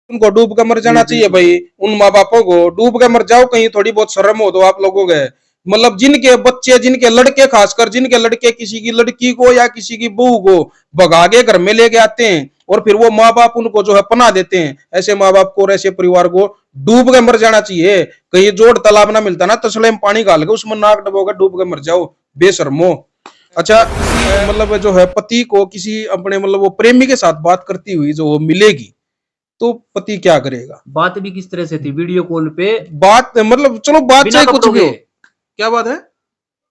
उनको डूब कर मर जाना चाहिए भाई। उन माँ बापों को डूब कर मर जाओ, कहीं थोड़ी बहुत शर्म हो तो आप लोगों के। मतलब जिनके बच्चे, जिनके लड़के, खासकर जिनके लड़के किसी की लड़की को या किसी की बहू को भगा के घर में लेके आते हैं और फिर वो माँ बाप उनको जो है पना देते हैं, ऐसे माँ बाप को और ऐसे परिवार को डूब के मर जाना चाहिए। कहीं जोड़ तालाब ना मिलता ना, तसले में पानी डाल के उसमें नाक डबोकर डूब के मर जाओ, बेशर्मो। अच्छा, मतलब जो है पति को किसी अपने मतलब वो प्रेमी के साथ बात करती हुई जो वो मिलेगी, तो पति क्या करेगा? बात भी किस तरह से थी वीडियो कॉल पे? बात मतलब चलो बात चाहे कुछ भी हो, के क्या बात है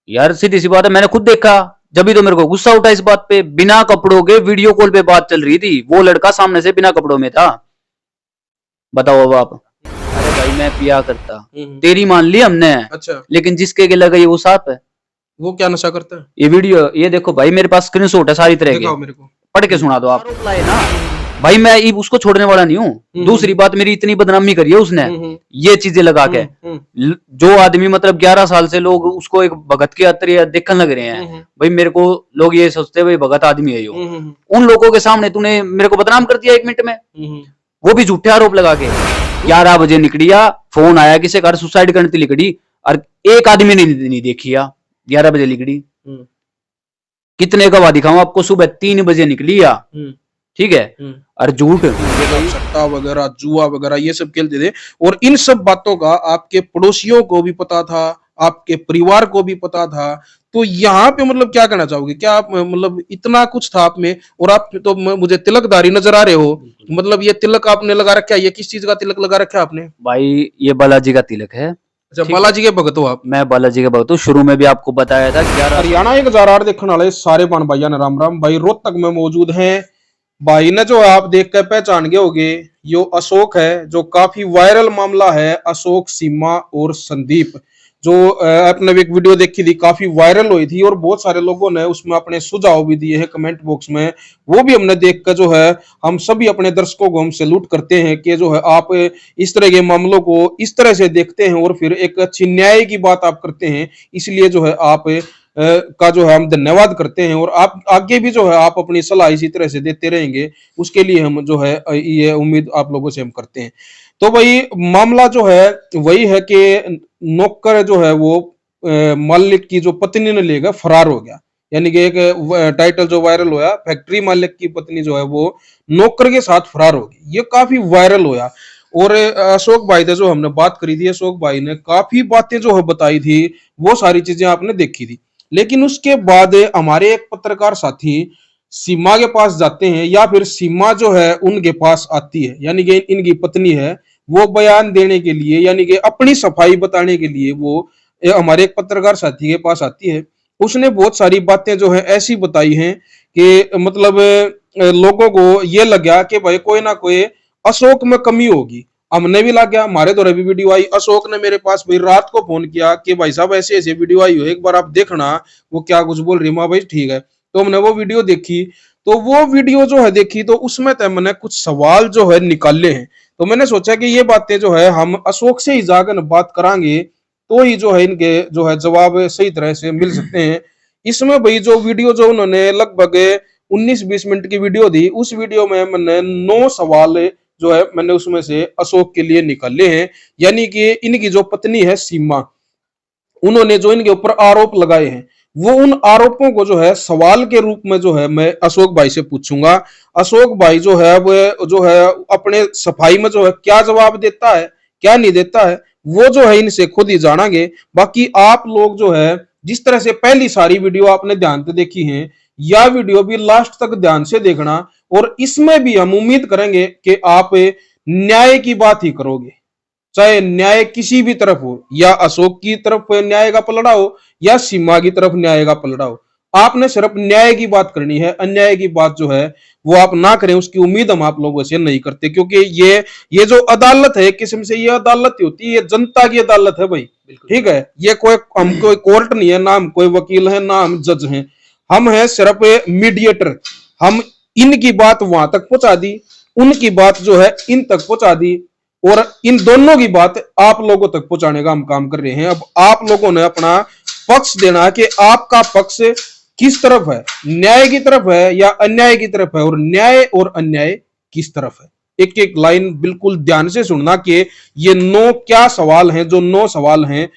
यार, सीधी सी बात है, मैंने खुद देखा। जब भी तो मेरे को गुस्सा उठा इस बात पे। बिना कपड़ों के वीडियो कॉल पे बात चल रही थी, वो लड़का सामने से बिना कपड़ों में था। बताओ अब आप। अरे भाई मैं पिया करता, तेरी मान ली हमने। अच्छा, लेकिन जिसके गला गई वो सांप है। वो क्या नशा करता है? ये वीडियो ये देखो भाई, मेरे पास स्क्रीनशॉट है सारी तरह के। दिखाओ मेरे को। पढ़ के सुना दो आप। ना भाई मैं उसको छोड़ने वाला नहीं हूँ। दूसरी बात, मेरी इतनी बदनामी करी है उसने ये चीजें लगा के। जो आदमी मतलब 11 साल से लोग उसको एक भगत के अतरिया देखने लग रहे हैं, भाई मेरे को लोग ये सोचते हैं भाई भगत आदमी है यो। उन लोगों के सामने तूने मेरे को बदनाम कर दिया 1 मिनट में, वो भी झूठे आरोप लगा के। 11 बजे निकलिया, फोन आया किसी घर सुसाइड करने के लिखड़ी, और एक आदमी ने नहीं देखी। 11 बजे लिखड़ी, कितने गवाह दिखाऊं आपको? सुबह 3 बजे निकली ठीक है। और झूठ सट्टा वगैरह, जुआ वगैरह ये सब खेलते थे, और इन सब बातों का आपके पड़ोसियों को भी पता था, आपके परिवार को भी पता था। तो यहाँ पे मतलब क्या कहना चाहोगे? क्या आप मतलब इतना कुछ था आप में, और आप तो मुझे तिलकधारी नजर आ रहे हो। मतलब ये तिलक आपने लगा रखा है, ये किस चीज का तिलक लगा रखा है आपने? भाई ये बालाजी का तिलक है। अच्छा, बालाजी के भगत हो आप? मैं बालाजी के भगत हूँ। शुरू में भी आपको बताया था। हरियाणा 1008 देखने वाले सारे पान भाइया ने राम राम। भाई रोहतक में मौजूद हैं भाई ने, जो आप देख कर पहचान गए होगे, यो अशोक है, जो काफी वायरल मामला है। अशोक, सीमा और संदीप, जो आपने एक वीडियो देखी थी, काफी वायरल हुई थी और बहुत सारे लोगों ने उसमें अपने सुझाव भी दिए हैं कमेंट बॉक्स में। वो भी हमने देख कर जो है, हम सभी अपने दर्शकों को हम सैल्यूट करते हैं कि जो है आप इस तरह के मामलों को इस तरह से देखते हैं और फिर एक अच्छी न्याय की बात आप करते हैं। इसलिए जो है आप का जो है हम धन्यवाद करते हैं, और आप आगे भी जो है आप अपनी सलाह इसी तरह से देते रहेंगे, उसके लिए हम जो है ये उम्मीद आप लोगों से हम करते हैं। तो भाई मामला जो है वही है कि नौकर जो है वो मालिक की जो पत्नी ने लेकर फरार हो गया। यानी कि एक टाइटल जो वायरल होया, फैक्ट्री मालिक की पत्नी जो है वो नौकर के साथ फरार हो गई, ये काफी वायरल होया। और अशोक भाई से जो हमने बात करी थी, अशोक भाई ने काफी बातें जो है बताई थी, वो सारी चीजें आपने देखी थी। लेकिन उसके बाद हमारे एक पत्रकार साथी सीमा के पास जाते हैं, या फिर सीमा जो है उनके पास आती है, यानी कि इनकी पत्नी है, वो बयान देने के लिए, यानी कि अपनी सफाई बताने के लिए वो हमारे एक पत्रकार साथी के पास आती है। उसने बहुत सारी बातें जो है ऐसी बताई हैं कि मतलब लोगों को ये लगा कि भाई कोई ना कोई अशोक में कमी होगी। हमने भी लग गया, हमारे द्वारा भी वीडियो आई। अशोक ने मेरे पास भाई रात को फोन किया कि भाई साहब ऐसे ऐसे वीडियो आई हो, एक बार आप देखना वो क्या कुछ बोल रही है। माँ भाई ठीक है, तो हमने वो वीडियो देखी। तो वो वीडियो जो है देखी, तो उसमें तो मैंने कुछ सवाल जो है निकाले हैं। तो मैंने सोचा कि ये बातें जो है हम अशोक से ही जाकर बात करांगे, तो ही जो है इनके जो है जवाब सही तरह से मिल सकते हैं। इसमें भाई जो वीडियो जो उन्होंने लगभग 19-20 मिनट की वीडियो दी, उस वीडियो में मैंने 9 सवाल जो है मैंने उसमें से अशोक के लिए निकाले हैं। यानी कि इनकी जो पत्नी है सीमा, उन्होंने जो इनके ऊपर आरोप लगाए हैं, वो उन आरोपों को जो है सवाल के रूप में जो है मैं अशोक भाई से पूछूंगा। अशोक भाई जो है वो जो है अपने सफाई में जो है क्या जवाब देता है, क्या नहीं देता है, वो जो है इनसे खुद ही जानेंगे। बाकी आप लोग जो है जिस तरह से पहली सारी वीडियो आपने ध्यान से देखी है, या वीडियो भी लास्ट तक ध्यान से देखना, और इसमें भी हम उम्मीद करेंगे कि आप न्याय की बात ही करोगे। चाहे न्याय किसी भी तरफ हो, या अशोक की तरफ न्याय का पलड़ा हो या सीमा की तरफ न्याय का पलड़ा हो, आपने सिर्फ न्याय की बात करनी है। अन्याय की बात जो है वो आप ना करें, उसकी उम्मीद हम आप लोगों से नहीं करते। क्योंकि ये जो अदालत है, एक किस्म से ये अदालत होती है, ये जनता की अदालत है भाई। ठीक है, ये हम कोई कोर्ट नहीं है, ना हम कोई वकील है, ना हम जज हैं। हम हैं सिर्फ मीडिएटर। हम इनकी बात वहां तक पहुंचा दी, उनकी बात जो है इन तक पहुंचा दी, और इन दोनों की बात आप लोगों तक पहुंचाने का हम काम कर रहे हैं। अब आप लोगों ने अपना पक्ष देना कि आपका पक्ष किस तरफ है, न्याय की तरफ है या अन्याय की तरफ है, और न्याय और अन्याय किस तरफ है। एक एक लाइन बिल्कुल ध्यान से सुनना कि ये 9 क्या सवाल हैं, जो 9 सवाल हैं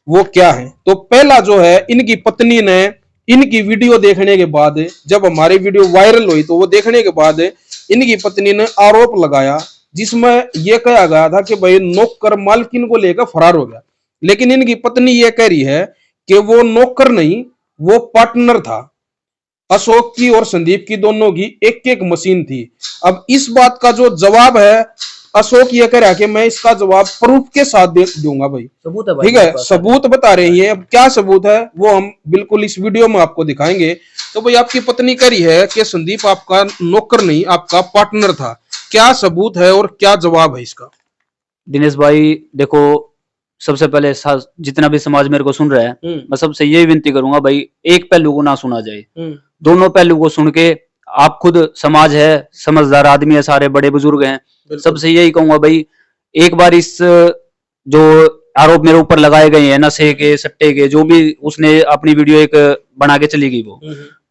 वो क्या है। तो पहला जो है, इनकी पत्नी ने इनकी वीडियो देखने के बाद, जब हमारी वीडियो वायरल हुई तो वो देखने के बाद इनकी पत्नी ने आरोप लगाया, जिसमें यह कहा गया था कि भाई नौकर मालकिन को लेकर फरार हो गया। लेकिन इनकी पत्नी ये कह रही है कि वो नौकर नहीं, वो पार्टनर था। अशोक की और संदीप की दोनों की एक एक मशीन थी। अब इस बात का जो जवाब है, अशोक ये कह रहा है कि मैं इसका जवाब प्रूफ के साथ दूंगा भाई, सबूत है भाई, ठीक है, सबूत बता रही है। अब क्या सबूत है वो हम बिल्कुल इस वीडियो में आपको दिखाएंगे। तो भाई आपकी पत्नी कह रही है कि संदीप आपका नौकर नहीं, आपका पार्टनर था। क्या सबूत है और क्या जवाब है इसका? दिनेश भाई देखो, सबसे पहले जितना भी समाज मेरे को सुन रहा है, मैं सबसे यही विनती करूंगा भाई, एक पहलू को ना सुना जाए, दोनों पहलू को सुन के, आप खुद समाज है, समझदार आदमी है, सारे बड़े बुजुर्ग हैं, सबसे यही कहूंगा भाई, एक बार इस जो आरोप मेरे ऊपर लगाए गए हैं नशे के, सट्टे के, जो भी उसने अपनी वीडियो एक बना के चली गई वो,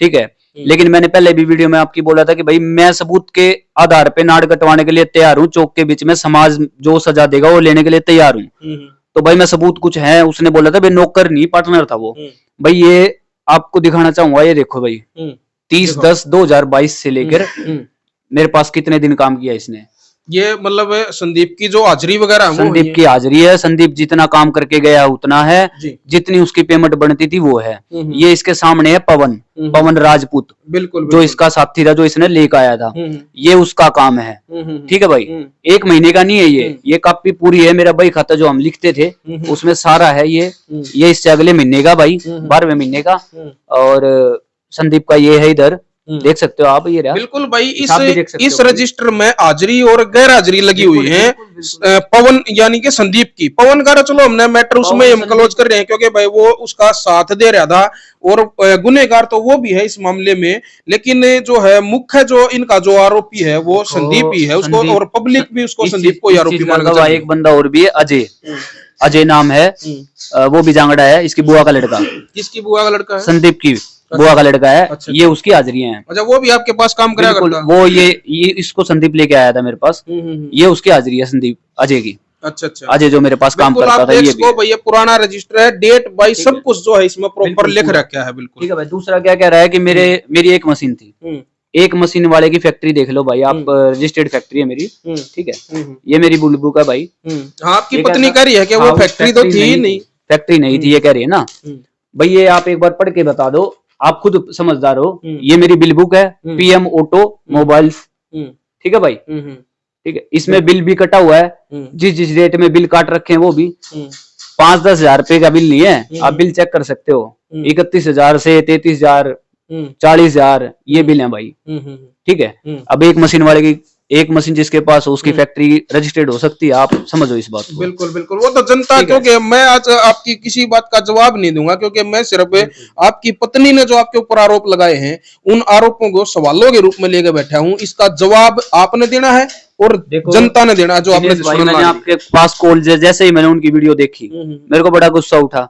ठीक है, लेकिन मैंने पहले भी वीडियो में आपकी बोला था कि भाई मैं सबूत के आधार पे नाड़ कटवाने के लिए तैयार हूँ, चौक के बीच में समाज जो सजा देगा वो लेने के लिए तैयार हूँ। तो भाई मैं सबूत कुछ है, उसने बोला था भाई नौकर नहीं पार्टनर था वो। भाई ये आपको दिखाना चाहूंगा, ये देखो भाई 30/10/2022 से लेकर मेरे पास कितने दिन काम किया इसने। ये मतलब संदीप की जो हाजिरी वगैरह, संदीप की हाजिरी है, संदीप जितना काम करके गया उतना है, जितनी उसकी पेमेंट बनती थी वो है। ये इसके सामने है पवन राजपूत, बिल्कुल जो इसका साथी था, जो इसने लेकर आया था, ये उसका काम है, ठीक है भाई। 1 महीने का नहीं है ये कापी पूरी है, मेरा भाई खाता जो हम लिखते थे उसमें सारा है ये इससे अगले महीने का भाई, 12वें महीने का। और संदीप का ये है, इधर देख सकते हो आप, ये रहा। बिल्कुल भाई, इस रजिस्टर में हाजिरी और गैर हाजिरी लगी हुई है पवन यानी कि संदीप की। पवन का चलो हमने मैटर उसमें हम क्लोज कर रहे हैं, क्योंकि भाई वो उसका साथ दे रहा था और गुनहगार तो वो भी है इस मामले में। लेकिन जो है मुख्य जो इनका जो आरोपी है वो संदीप ही है, उसको और पब्लिक भी उसको संदीप को आरोपी मानता है। एक बंदा और भी है, अजय नाम है, वो भी जांगड़ा है, इसकी बुआ का लड़का। किसकी बुआ का लड़का है? संदीप की बुआ का लड़का है। अच्छा, ये उसकी हाजिरियां हैं। अच्छा, वो भी आपके पास काम करा करता? वो ये इसको संदीप लेके आया था मेरे पास, ये उसकी हाजिरी है संदीप, अजय की। अच्छा, अजय जो मेरे पास काम करता था, ये भी भैया पुराना रजिस्टर है, डेट बाई सब कुछ जो है इसमें प्रॉपर लिख रखा है। बिल्कुल ठीक है भाई। दूसरा क्या कह रहा है कि मेरी एक मशीन थी, एक मशीन वाले की फैक्ट्री देख लो भाई आप, रजिस्टर्ड फैक्ट्री है मेरी, ठीक है, ये मेरी बुलबुक है भाई। हाँ, आपकी पत्नी कह रही है कि वो फैक्ट्री तो थी नहीं, फैक्ट्री नहीं थी, ये कह रही है ना भाई। ये आप एक बार पढ़ के बता दो, आप खुद समझदार हो। ये मेरी बिल बुक है, PM ऑटो मोबाइल्स, ठीक है भाई, ठीक है। इसमें बिल भी कटा हुआ है, जिस रेट में बिल काट रखे हैं वो भी 5-10 हजार रुपए का बिल नहीं है, आप बिल चेक कर सकते हो। 31,000 से 33,000, 40,000 ये बिल है भाई, ठीक है। अब एक मशीन वाले की, एक मशीन जिसके पास हो उसकी फैक्ट्री रजिस्टर्ड हो सकती है, आप समझो इस बात को। बिल्कुल बिल्कुल, वो तो जनता, क्योंकि मैं आज आपकी किसी बात का जवाब नहीं दूंगा, क्योंकि मैं सिर्फ आपकी पत्नी ने जो आपके ऊपर आरोप लगाए हैं उन आरोपों को सवालों के रूप में लेकर बैठा हूं। इसका जवाब आपने देना है और जनता ने देना, जो आपने मैंने आपके पास कॉल जैसे ही मैंने उनकी वीडियो देखी, मेरे को बड़ा गुस्सा उठा।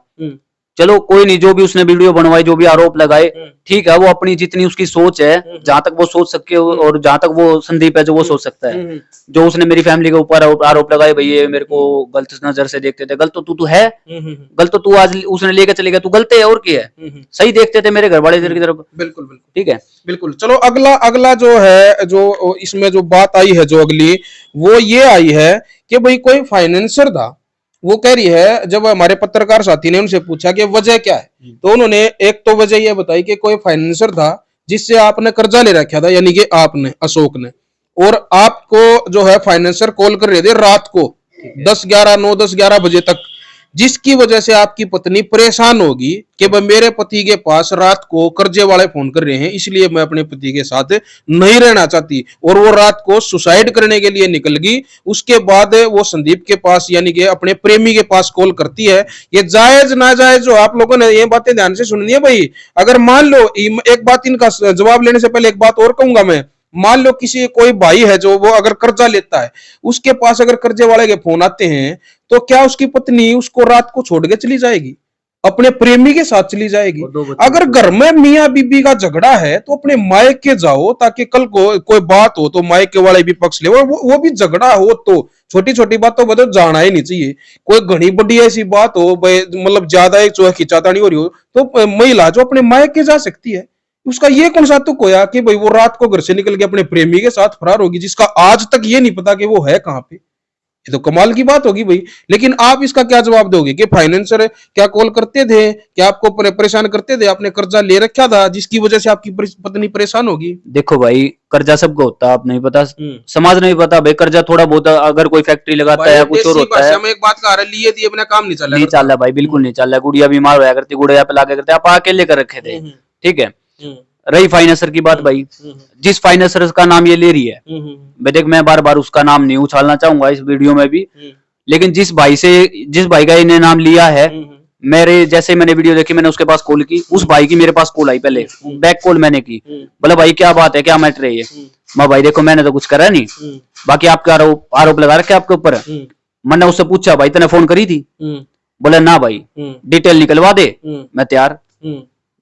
चलो कोई नहीं, जो भी उसने वीडियो बनवाई, जो भी आरोप लगाए, ठीक है, वो अपनी जितनी उसकी सोच है, जहां तक वो सोच सके, और जहां तक वो संदीप है जो वो सोच सकता है। जो उसने मेरी फैमिली के ऊपर आरोप लगाए, भाई ये मेरे को गलत नजर से देखते थे, गलत तो तू है, गलत तो तू आज उसने लेकर चले गया, तू गलत है और क्या है, सही देखते थे मेरे घर वाले इधर की तरफ। बिल्कुल बिल्कुल, ठीक है, बिल्कुल। चलो अगला जो है, जो इसमें जो बात आई है, जो अगली वो ये आई है कि भाई कोई फाइनेंसर था। वो कह रही है, जब हमारे पत्रकार साथी ने उनसे पूछा कि वजह क्या है, तो उन्होंने एक तो वजह यह बताई कि कोई फाइनेंसर था जिससे आपने कर्जा ले रखा था, यानी कि आपने, अशोक ने, और आपको जो है फाइनेंसर कॉल कर रहे थे रात को 9-10-11 बजे तक, जिसकी वजह से आपकी पत्नी परेशान होगी कि भाई मेरे पति के पास रात को कर्जे वाले फोन कर रहे हैं, इसलिए मैं अपने पति के साथ नहीं रहना चाहती, और वो रात को सुसाइड करने के लिए निकल गई। उसके बाद वो संदीप के पास यानी कि अपने प्रेमी के पास कॉल करती है। ये जायज नाजायज जो आप लोगों ने ये बातें ध्यान से सुननी है भाई। अगर मान लो, एक बात इनका जवाब लेने से पहले एक बात और कहूंगा मैं, मान लो किसी कोई भाई है जो वो अगर कर्जा लेता है, उसके पास अगर कर्जे वाले के फोन आते हैं, तो क्या उसकी पत्नी उसको रात को छोड़ के चली जाएगी? अपने प्रेमी के साथ चली जाएगी। अगर घर में मियाँ बीबी का झगड़ा है तो अपने मायके जाओ, ताकि कल को कोई बात हो तो मायके वाले भी पक्ष ले। वो भी झगड़ा हो तो छोटी छोटी बातों पर तो जाना ही नहीं चाहिए। कोई घनी बड़ी ऐसी बात हो, मतलब ज्यादा एक जो खिंचातानी हो रही हो, तो महिला जो अपने मायके जा सकती है। उसका ये कौन सा तुक होया कि भाई वो रात को घर से निकल के अपने प्रेमी के साथ फरार होगी, जिसका आज तक ये नहीं पता कि वो है कहां पे। ये तो कमाल की बात होगी भाई। लेकिन आप इसका क्या जवाब दोगे कि फाइनेंसर क्या कॉल करते थे, क्या आपको परेशान करते थे, आपने कर्जा ले रखा था जिसकी वजह से आपकी पत्नी परेशान होगी? देखो भाई, कर्जा सबको होता है, आप नहीं पता, समाज नहीं पता भाई। कर्जा थोड़ा बहुत अगर कोई फैक्ट्री लगाता है, कुछ और होता है। एक बात कह रहा लिए दिए बिना काम नहीं चल रहा, नहीं चल रहा भाई, बिल्कुल नहीं चल रहा। गुड़िया बीमार होया करती, गुड़िया पे लाके करते, आप अकेले कर रखे थे, ठीक है। रही फाइनेंसर की बात भाई, जिस फाइनेंसर का नाम ये ले रही है, देख मैं बार बार उसका नाम नहीं उछालना चाहूंगा इस वीडियो में भी, लेकिन जिस भाई का इन्हें नाम लिया है, मेरे जैसे मैंने वीडियो देखी, मैंने उसके पास कॉल की, उस भाई की मेरे पास कॉल आई, पहले बैक कॉल मैंने की, बोला भाई क्या बात है, क्या मैटर है ये। मैं भाई देखो मैंने तो कुछ करा नहीं, बाकी आपका आरोप लगा रखे आपके ऊपर। मैंने उससे पूछा भाई तूने फोन करी थी? बोला ना भाई, डिटेल निकलवा दे, मैं तैयार,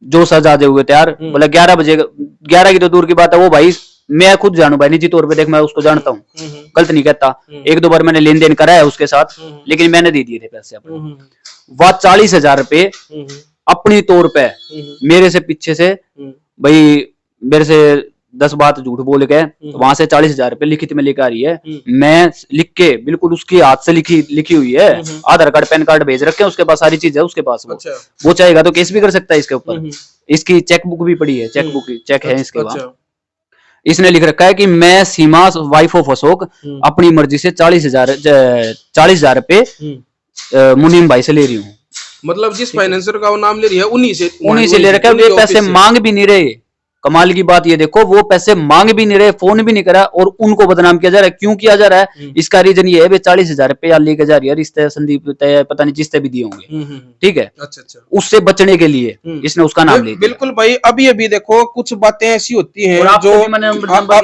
जो सजा दे हुए तैयार। बोला 11 बजे, 11 की तो दूर की बात है, वो भाई मैं खुद जानू भाई, निजी तौर पे देख मैं उसको जानता हूँ, गलत नहीं कहता। एक दो बार मैंने लेन देन करा है उसके साथ, लेकिन मैंने दे दिए थे पैसे अपने। वह 40,000 रुपए अपनी तौर पे मेरे से पीछे से भाई, मेरे से 10 बात झूठ बोल गए, तो वहां से 40,000 रुपए लिखित में लेकर आ रही है। मैं लिख के बिल्कुल उसके हाथ से लिखी हुई है, आधार कार्ड पैन कार्ड भेज रखे हैं उसके पास, सारी चीज है उसके पास। वो चाहेगा तो केस भी कर सकता है इसके ऊपर। इसकी चेक बुक भी पड़ी है, चेक बुक चेक है इसके वहां। इसने लिख रखा है कि मैं सीमा वाइफ ऑफ अशोक अपनी मर्जी से 40,000 रुपए मुनीम भाई से ले रही हूँ। मतलब जिस फाइनेंसर का वो नाम ले रही है उन्हीं से ले रखा है। वे पैसे मांग भी नहीं रहे। कमाल की बात ये देखो, वो पैसे मांग भी नहीं रहे, फोन भी नहीं करा, और उनको बदनाम किया जा रहा है। क्यों किया जा रहा है? इसका रीजन ये है, वे 40,000 रुपया लेके जा रही है, रिश्ते संदीप पता नहीं जिससे भी दिए होंगे, ठीक है। अच्छा। उससे बचने के लिए इसने उसका नाम ले दिया। बिल्कुल भाई, अभी देखो कुछ बातें ऐसी होती हैं जो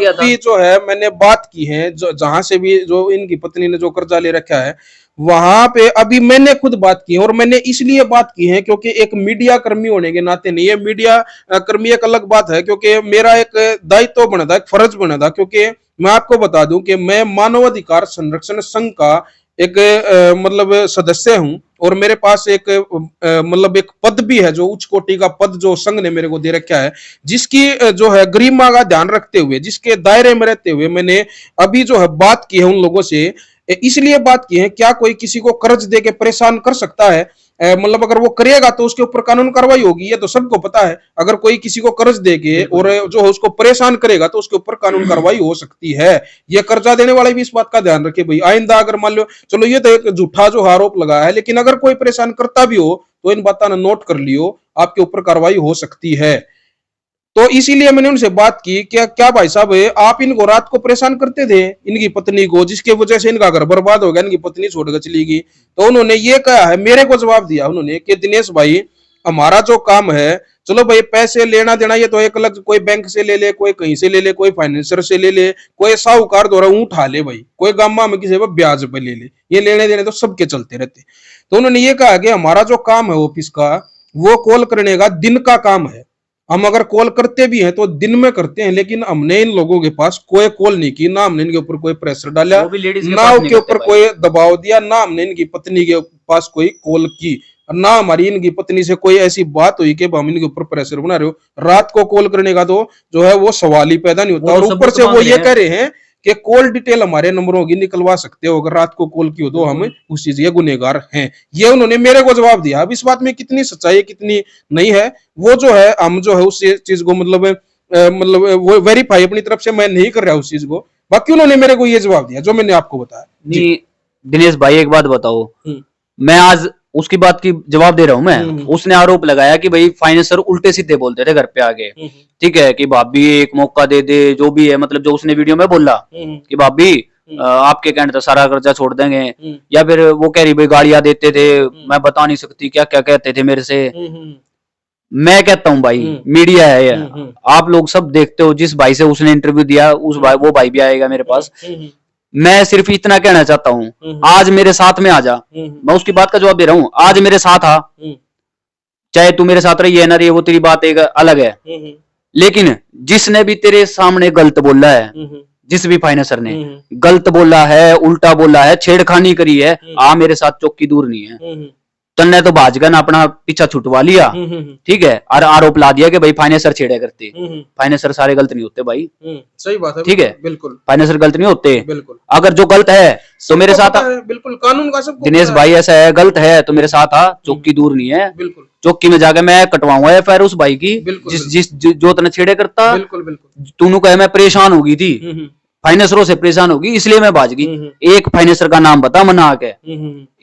अभी जो है मैंने बात की है, जहां से भी जो इनकी पत्नी ने जो कर्जा ले रखा है, वहां पे अभी मैंने खुद बात की है। और मैंने इसलिए बात की है क्योंकि एक मीडिया कर्मी होने के नाते नहीं है, मीडिया कर्मी एक अलग बात है, क्योंकि मेरा एक दायित्व बना था, एक फर्ज बना था। क्योंकि मैं आपको बता दूं कि मैं मानवाधिकार संरक्षण संघ का एक मतलब सदस्य हूं, और मेरे पास एक मतलब एक पद भी है, जो उच्च कोटि का पद जो संघ ने मेरे को दे रखा है, जिसकी जो है गरिमा का ध्यान रखते हुए, जिसके दायरे में रहते हुए मैंने अभी जो है बात की है उन लोगों से। इसलिए बात की है, क्या कोई किसी को कर्ज दे के परेशान कर सकता है? मतलब अगर वो करेगा तो उसके ऊपर कानून कार्रवाई होगी, ये तो सबको पता है। अगर कोई किसी को कर्ज देके और जो है उसको परेशान करेगा तो उसके ऊपर कानून कार्रवाई हो सकती है। ये कर्जा देने वाले भी इस बात का ध्यान रखे भाई, आइंदा अगर मान लो, चलो ये तो एक झूठा जो आरोप लगा है, लेकिन अगर कोई परेशान करता भी हो तो इन बातों ने नोट कर लियो, आपके ऊपर कार्रवाई हो सकती है। तो इसीलिए मैंने उनसे बात की, क्या भाई साहब आप इनको रात को परेशान करते थे, इनकी पत्नी को, जिसके वजह से इनका घर बर्बाद हो गया, इनकी पत्नी छोड़कर चली गई। तो उन्होंने ये कहा है, मेरे को जवाब दिया उन्होंने कि दिनेश भाई, हमारा जो काम है, चलो भाई पैसे लेना देना ये तो एक अलग, कोई बैंक से ले ले, कोई कहीं से ले ले, कोई फाइनेंसर से ले ले, कोई साहूकार द्वारा उठा ले भाई, कोई गामा में किसी पर ब्याज पे ले ले, ये लेने देने तो सबके चलते रहते। तो उन्होंने ये कहा कि हमारा जो काम है ऑफिस का, वो कॉल करने का दिन का काम है। हम अगर कॉल करते भी हैं तो दिन में करते हैं, लेकिन हमने इन लोगों के पास कोई कॉल नहीं की, ना हमने इनके ऊपर कोई प्रेशर डाला, ना उनके ऊपर कोई दबाव दिया, ना हमने इनकी पत्नी के पास कोई कॉल की, ना हमारी इनकी पत्नी से कोई ऐसी बात हुई कि हम इनके ऊपर प्रेशर बना रहे हो। रात को कॉल करने का तो जो है वो सवाल ही पैदा नहीं होता। और ऊपर से वो ये कह रहे हैं कि कॉल डिटेल हमारे नंबरों की निकलवा सकते हो, अगर रात को कॉल की हो तो हम उस चीज के गुनहगार हैं। ये उन्होंने मेरे को जवाब दिया। अब इस बात में कितनी सच्चाई कितनी नहीं है, वो जो है हम जो है उस चीज को मतलब वो वेरीफाई अपनी तरफ से मैं नहीं कर रहा उस चीज को। बाकी उन्होंने मेरे को ये जवाब दिया जो मैंने आपको बताया। दिनेश भाई एक बात बताओ, मैं आज उसकी बात की जवाब दे रहा हूं मैं। उसने आरोप लगाया कि भाई फाइनेंसर उल्टे सीधे बोलते थे घर पे आगे, ठीक है, कि भाभी एक मौका दे दे, जो भी है, मतलब जो उसने वीडियो में बोला कि भाभी आपके कहने तो सारा कर्जा छोड़ देंगे, या फिर वो कह रही भाई गाड़ियां देते थे, मैं बता नहीं सकती क्या क्या कहते थे मेरे से। मैं कहता हूं भाई, मीडिया है ये, आप लोग सब देखते हो। जिस भाई से उसने इंटरव्यू दिया उस भाई, वो भाई भी आएगा मेरे पास। मैं सिर्फ इतना कहना चाहता हूं, आज मेरे साथ में आ जा, मैं उसकी बात का जवाब दे रहा हूं, आज मेरे साथ आ, चाहे तू मेरे साथ रही है ना रही है वो तेरी बात एक अलग है, लेकिन जिसने भी तेरे सामने गलत बोला है, जिस भी फाइनेंसर ने गलत बोला है, उल्टा बोला है, छेड़खानी करी है, आ मेरे साथ चौकी दूर नहीं है। तन्ने तो भाजगन अपना पीछा छुटवा लिया, ठीक है, और आरोप ला दिया कि भाई फाइनेंसर छेड़े करते। फाइनेंसर सारे गलत नहीं होते भाई, सही बात है, ठीक है, बिल्कुल फाइनेंसर गलत नहीं होते। बिल्कुल, अगर जो गलत है तो मेरे साथ बिल्कुल कानून का सब दिनेश भाई ऐसा है, गलत है तो मेरे साथ आ, चौकी दूर नहीं है। बिल्कुल, चौकी में जाके मैं कटवाऊंगा एफआईआर उस भाई की जिस जो तने छेड़े करता। बिल्कुल बिल्कुल, तूने कहा मैं परेशान हो गई थी, फाइनेंसरों से परेशान होगी इसलिए मैं भाज गई। एक फाइनेंसर का नाम बता मना के,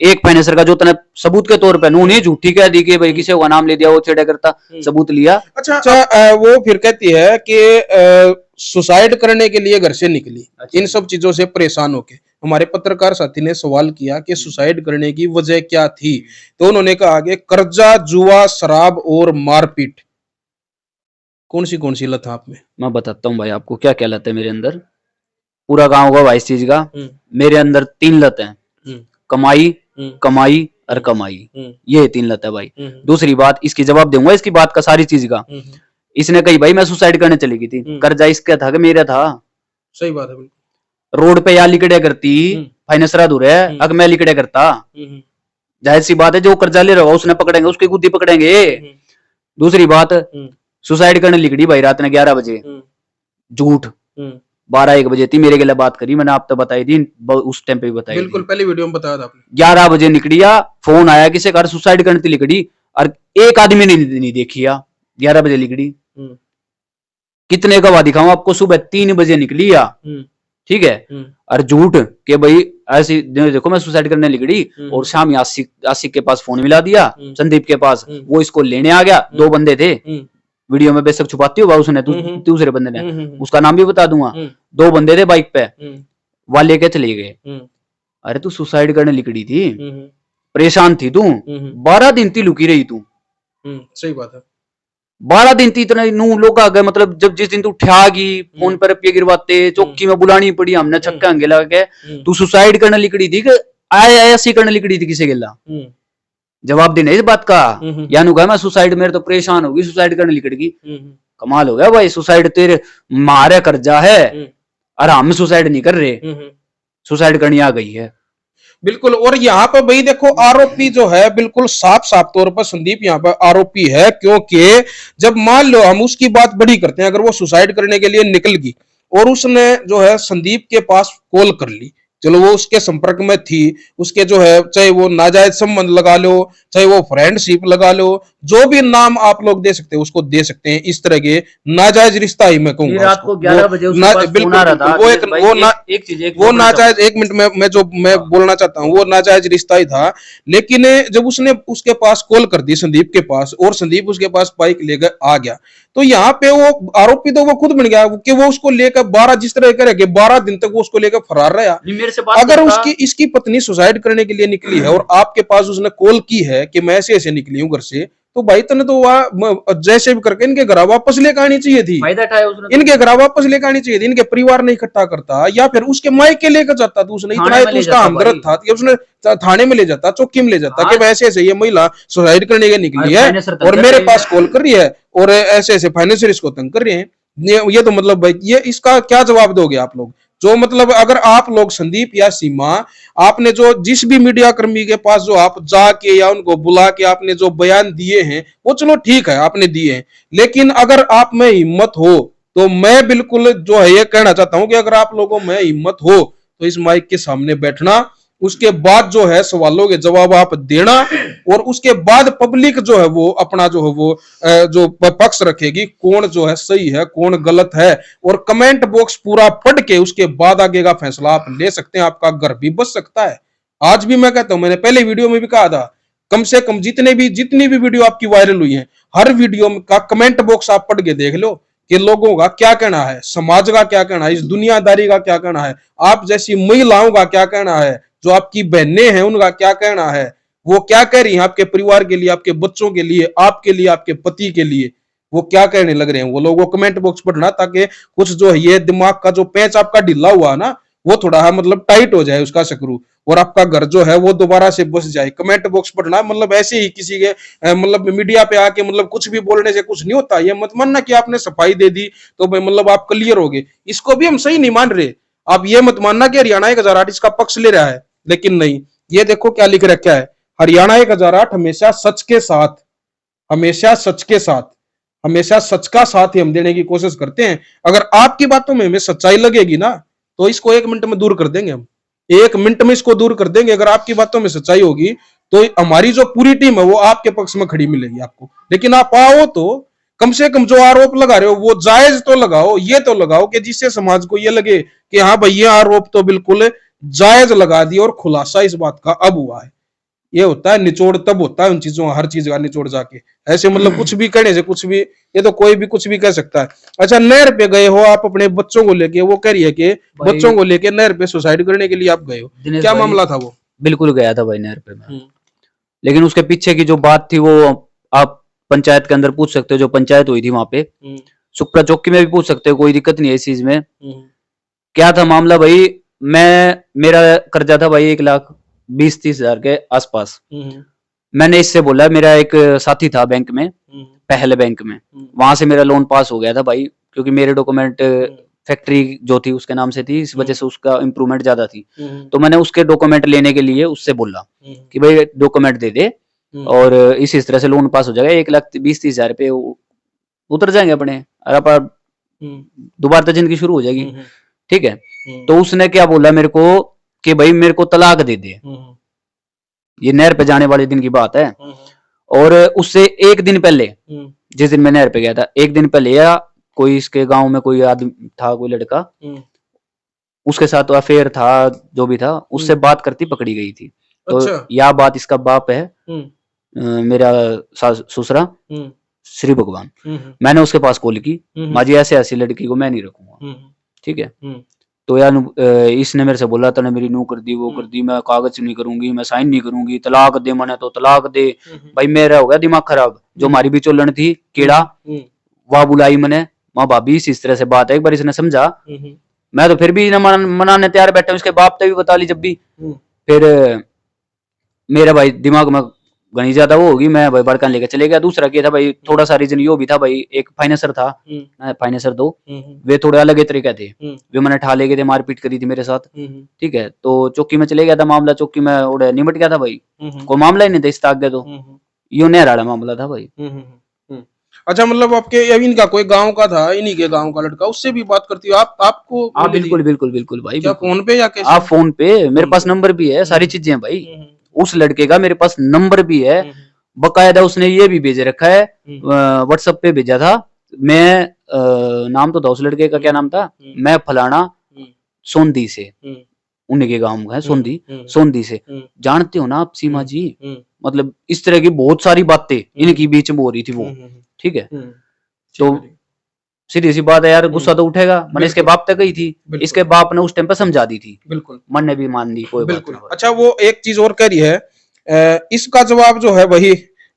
एक फाइनेंसर का जो तने सबूत के तौर पे उन्हें झूठी कह दी कि भाई किसी का नाम ले दिया वो छेड़ा करता, सबूत लिया। अच्छा, वो फिर कहती है कि सुसाइड करने के लिए घर से निकली। अच्छा। इन सब चीजों से परेशान होके हमारे पत्रकार साथी ने सवाल किया कि सुसाइड करने की वजह क्या थी, तो उन्होंने कहा कि कर्जा, जुआ, शराब और मारपीट। कौन सी लत है आप में? मैं बताता हूँ भाई आपको क्या क्या लत है मेरे अंदर, पूरा गांव होगा भाई इस चीज का। मेरे अंदर 3 लत है, कमाई, कमाई और कमाई, ये 3 लत है भाई। दूसरी बात इसकी जवाब दूंगा, इसकी बात का सारी चीज का। इसने कही भाई मैं सुसाइड करने चली गई थी, कर्जा इसका था कि मेरा था। सही बात है, रोड पे या लिकड़े करती फाइनेंसर दूर है, अगर मैं लिकड़े करता, जाहिर सी बात है जो कर्जा ले रहा होगा उसने पकड़ेंगे, उसकी गुद्दी पकड़ेंगे। दूसरी बात सुसाइड करने लिकड़ी भाई रात ने 11 बजे, झूठ 12-1 बजे थी, मेरे के लिए बात करी मैंने, आप तो बताई थी उस टाइम पे भी बताई, बिल्कुल पहली वीडियो में बताया था आपने। 11 बजे निकलिया, फोन आया किसी घर सुसाइड करने लिकड़ी, और एक आदमी ने नहीं देखी 11 बजे लिकड़ी। कितने गवाह दिखाऊं आपको, सुबह 3 बजे निकली या, ठीक है, और झूठ के भाई ऐसी देखो मैं सुसाइड करने लिकड़ी, और शाम आशिक के पास फोन मिला दिया, संदीप के पास, वो इसको लेने आ गया। 2 बंदे थे, वीडियो में बेशक छुपाती होगा उसने, दूसरे बंदे ने, उसका नाम भी बता दूंगा। 2 बंदे थे बाइक पे, वो लेके चले गए। अरे तू सुसाइड करने लिकड़ी थी, परेशान थी तू, 12 दिन थी लुकी रही तू। सही बात है, 12 दिन थी इतना नू लोग आ गए, मतलब जब जिस दिन तू ठगी फोन पर रुपये गिरवाते, चौकी में बुलानी पड़ी हमने छक्का अंगे लगा के, तू सुसाइड करने लिकड़ी थी कि ऐसी करने लिकड़ी थी किसी गिला? जवाब देना इस बात का। यानू कहा मैं सुसाइड, मेरे तो परेशान होगी सुसाइड करने लिकड़गी। कमाल हो गया भाई, सुसाइड तेरे मारे कर्जा है और हम सुसाइड नहीं कर रहे, सुसाइड करनी आ गई है। बिल्कुल, और यहाँ पर भाई देखो आरोपी जो है बिल्कुल साफ साफ तौर पर संदीप यहाँ पर आरोपी है, क्योंकि जब मान लो हम उसकी बात बड़ी करते हैं, अगर वो सुसाइड करने के लिए निकल गई और उसने जो है संदीप के पास कॉल कर ली, चलो वो उसके संपर्क में थी, उसके जो है चाहे वो नाजायज संबंध लगा लो, चाहे वो फ्रेंडशिप लगा लो, जो भी नाम आप लोग दे सकते हैं उसको दे सकते हैं, इस तरह के नाजायज रिश्ता ही मैं कहूंगा। रात को 11 बजे वो नाजायज, 1 मिनट मैं बोलना चाहता हूँ, वो नाजायज रिश्ता ही था। लेकिन जब उसने उसके पास कॉल कर दी संदीप के पास, और संदीप उसके पास बाइक लेकर आ गया, तो यहाँ पे वो आरोपी तो वो खुद बन गया कि वो उसको लेकर 12 जिस तरह करेंगे 12 दिन तक वो उसको लेकर फरार रहा। अगर उसकी इसकी पत्नी सुसाइड करने के लिए निकली है और आपके पास उसने कॉल की है कि मैं ऐसे निकली हूँ घर से, तो भाई तने तो जैसे भी करके इनके घर वापस लेकर आनी चाहिए थी, इनके घर वापस लेकर आनी चाहिए थी, इनके परिवार ने इकट्ठा करता या फिर उसके मायके लेकर जाता, तो उसने इतना तो उसका हमदर्द था कि उसने थाने में ले जाता, चौकी में ले जाता कि वैसे ऐसे ये महिला सुसाइड करने के निकली है और मेरे पास कॉल कर रही है और ऐसे ऐसे फाइनेंशियल इसको तंग कर रहे हैं। ये तो मतलब भाई ये इसका क्या जवाब दोगे आप लोग? जो मतलब अगर आप लोग संदीप या सीमा, आपने जो जिस भी मीडिया कर्मी के पास जो आप जाके या उनको बुला के आपने जो बयान दिए हैं वो चलो ठीक है आपने दिए हैं, लेकिन अगर आप में हिम्मत हो तो मैं बिल्कुल जो है ये कहना चाहता हूं कि अगर आप लोगों में हिम्मत हो तो इस माइक के सामने बैठना, उसके बाद जो है सवालों के जवाब आप देना, और उसके बाद पब्लिक जो है वो अपना जो है वो जो पक्ष रखेगी, कौन जो है सही है कौन गलत है, और कमेंट बॉक्स पूरा पढ़ के उसके बाद आगे का फैसला आप ले सकते हैं, आपका घर भी बच सकता है। आज भी मैं कहता हूं, मैंने पहले वीडियो में भी कहा था, कम से कम जितनी भी वीडियो आपकी वायरल हुई है, हर वीडियो का कमेंट बॉक्स आप पढ़ के देख लो कि लोगों का क्या कहना है, समाज का क्या कहना है, इस दुनियादारी का क्या कहना है, आप जैसी महिलाओं का क्या कहना है, जो आपकी बहनें हैं उनका क्या कहना है, वो क्या कह रही हैं आपके परिवार के लिए, आपके बच्चों के लिए, आपके लिए, आपके पति के लिए, वो क्या कहने लग रहे हैं वो लोग। वो कमेंट बॉक्स पढ़ना, ताकि कुछ जो है ये दिमाग का जो पैच आपका ढीला हुआ ना वो थोड़ा मतलब टाइट हो जाए उसका स्क्रू, और आपका घर जो है वो दोबारा से बस जाए। कमेंट बॉक्स पढ़ना मतलब ऐसे ही किसी के मतलब मीडिया पे आके मतलब कुछ भी बोलने से कुछ नहीं होता। ये मत मानना कि आपने सफाई दे दी तो भाई मतलब आप क्लियर हो गए, इसको भी हम सही नहीं मान रहे। आप ये मत मानना कि हरियाणा 1008 इसका पक्ष ले रहा है, लेकिन नहीं, ये देखो क्या लिख रखा है, हरियाणा 1008 हमेशा सच के साथ, हमेशा सच के साथ, हमेशा सच का साथ ही हम देने की कोशिश करते हैं। अगर आपकी बातों में हमें सच्चाई लगेगी ना तो इसको 1 मिनट में दूर कर देंगे हम, 1 मिनट में इसको दूर कर देंगे। अगर आपकी बातों में सच्चाई होगी तो हमारी जो पूरी टीम है वो आपके पक्ष में खड़ी मिलेगी आपको। लेकिन आप आओ तो कम से कम जो आरोप लगा रहे हो वो जायज तो लगाओ, ये तो लगाओ कि जिससे समाज को ये लगे कि हाँ भाई ये आरोप तो बिल्कुल जायज लगा दिया और खुलासा इस बात का अब हुआ है। ये होता है निचोड़, तब होता है उन चीजों, हर चीज का निचोड़ जाके। ऐसे मतलब कुछ भी कहने से कुछ भी, ये तो कोई भी कुछ भी कह सकता है। अच्छा, नहर पे गए हो आप अपने बच्चों को लेके, वो कह रही है कि बच्चों को लेके नहर पे सुसाइड करने के लिए आप गए हो, क्या मामला था वो? बिल्कुल गया था भाई नहर पे मैं, लेकिन उसके पीछे की जो बात थी वो आप पंचायत के अंदर पूछ सकते हो, जो पंचायत हुई थी वहां पे, सुप्रा चौकी में भी पूछ सकते हो, कोई दिक्कत नहीं है इस चीज में। क्या था मामला भाई, मेरा कर्जा था भाई 1,20,30,000 के आसपास। मैंने इससे बोला, मेरा एक साथी था बैंक में, पहले बैंक में, वहां से मेरा लोन पास हो गया था भाई, क्योंकि मेरे डॉक्यूमेंट फैक्ट्री जो थी उसके नाम से थी, इस वजह से उसका इम्प्रूवमेंट ज्यादा थी। तो मैंने उसके डॉक्यूमेंट लेने के लिए उससे बोला कि भाई डॉक्यूमेंट दे दे और इस तरह से लोन पास हो जाएगा, 1,20,30,000 रुपये उतर जाएंगे अपने, और आप दोबारा तो जिंदगी शुरू हो जाएगी। ठीक है, तो उसने क्या बोला मेरे को कि भाई मेरे को तलाक दे दे। ये नहर पे जाने वाले दिन की बात है। और उससे एक दिन पहले, जिस दिन मैं नहर पे गया था, एक दिन पहले या कोई इसके गांव में कोई आदमी था, कोई लड़का, उसके साथ तो अफेयर था, जो भी था, उससे बात करती पकड़ी गई थी। तो अच्छा। यह बात इसका बाप है, मेरा ससुरा श्री भगवान, मैंने उसके पास कॉल की, माँ जी ऐसे ऐसी लड़की को मैं नहीं रखूंगा। ठीक है, तो यार इसने मेरे से बोला, तूने मेरी नू कर दी, वो कर दी, मैं कागज नहीं करूंगी, मैं साइन नहीं करूंगी, तलाक दे, मैंने तो तलाक दे। भाई मेरा हो गया दिमाग खराब। जो हमारी बिचौलन थी कीड़ा, वह बुलाई मैंने, माँ भाभी इस तरह से बात है, एक बार इसने समझा। मैं तो फिर भी मनाने तैयार बैठा, उसके बाप तक भी बता ली जब भी। फिर मेरा भाई दिमाग में घनी ज्यादा वो होगी, मैं भाई बड़का लेकर चले गया। दूसरा क्या था भाई, थोड़ा सा रीजन यो भी था भाई, एक फाइनेंसर था, फाइनेंसर दो, वे थोड़े अलग तरीके थे, वे मैंने ठा ले गए थे, मारपीट करी थी मेरे साथ। ठीक है, तो चौकी में चले गया था, मामला चौकी में उड़े निमट गया था भाई, कोई मामला ही नहीं था इसका आगे। तो यो नहर मामला था भाई। अच्छा, मतलब आपके इनका कोई गांव का था, इन्हीं के गांव का लड़का, उससे भी बात करती हो आप? आपको बिल्कुल बिल्कुल बिल्कुल भाई। क्या फोन पे या कैसे? आप फोन पे, मेरे पास नंबर भी है, सारी चीजें भाई। उस लड़के का मेरे पास नंबर भी है, बकायदा उसने ये भी भेज रखा है, व्हाट्सएप पे भेजा था। मैं नाम तो था उस लड़के का, क्या नाम था, मैं फलाना सोंदी से, उन्हीं के गांव है सोंदी से, जानते हो ना आप सीमा जी। मतलब इस तरह की बहुत सारी बातें इनकी बीच में हो रही थी वो। ठीक है, तो सीधी सी बात है यार, गुस्सा तो उठेगा। मैंने इसके बाप तक गई थी, इसके बाप ने उस टाइम पे समझा दी थी, बिल्कुल मन ने भी मान ली, कोई बात नहीं। अच्छा, वो एक चीज और कह रही है, इसका जवाब जो है वही,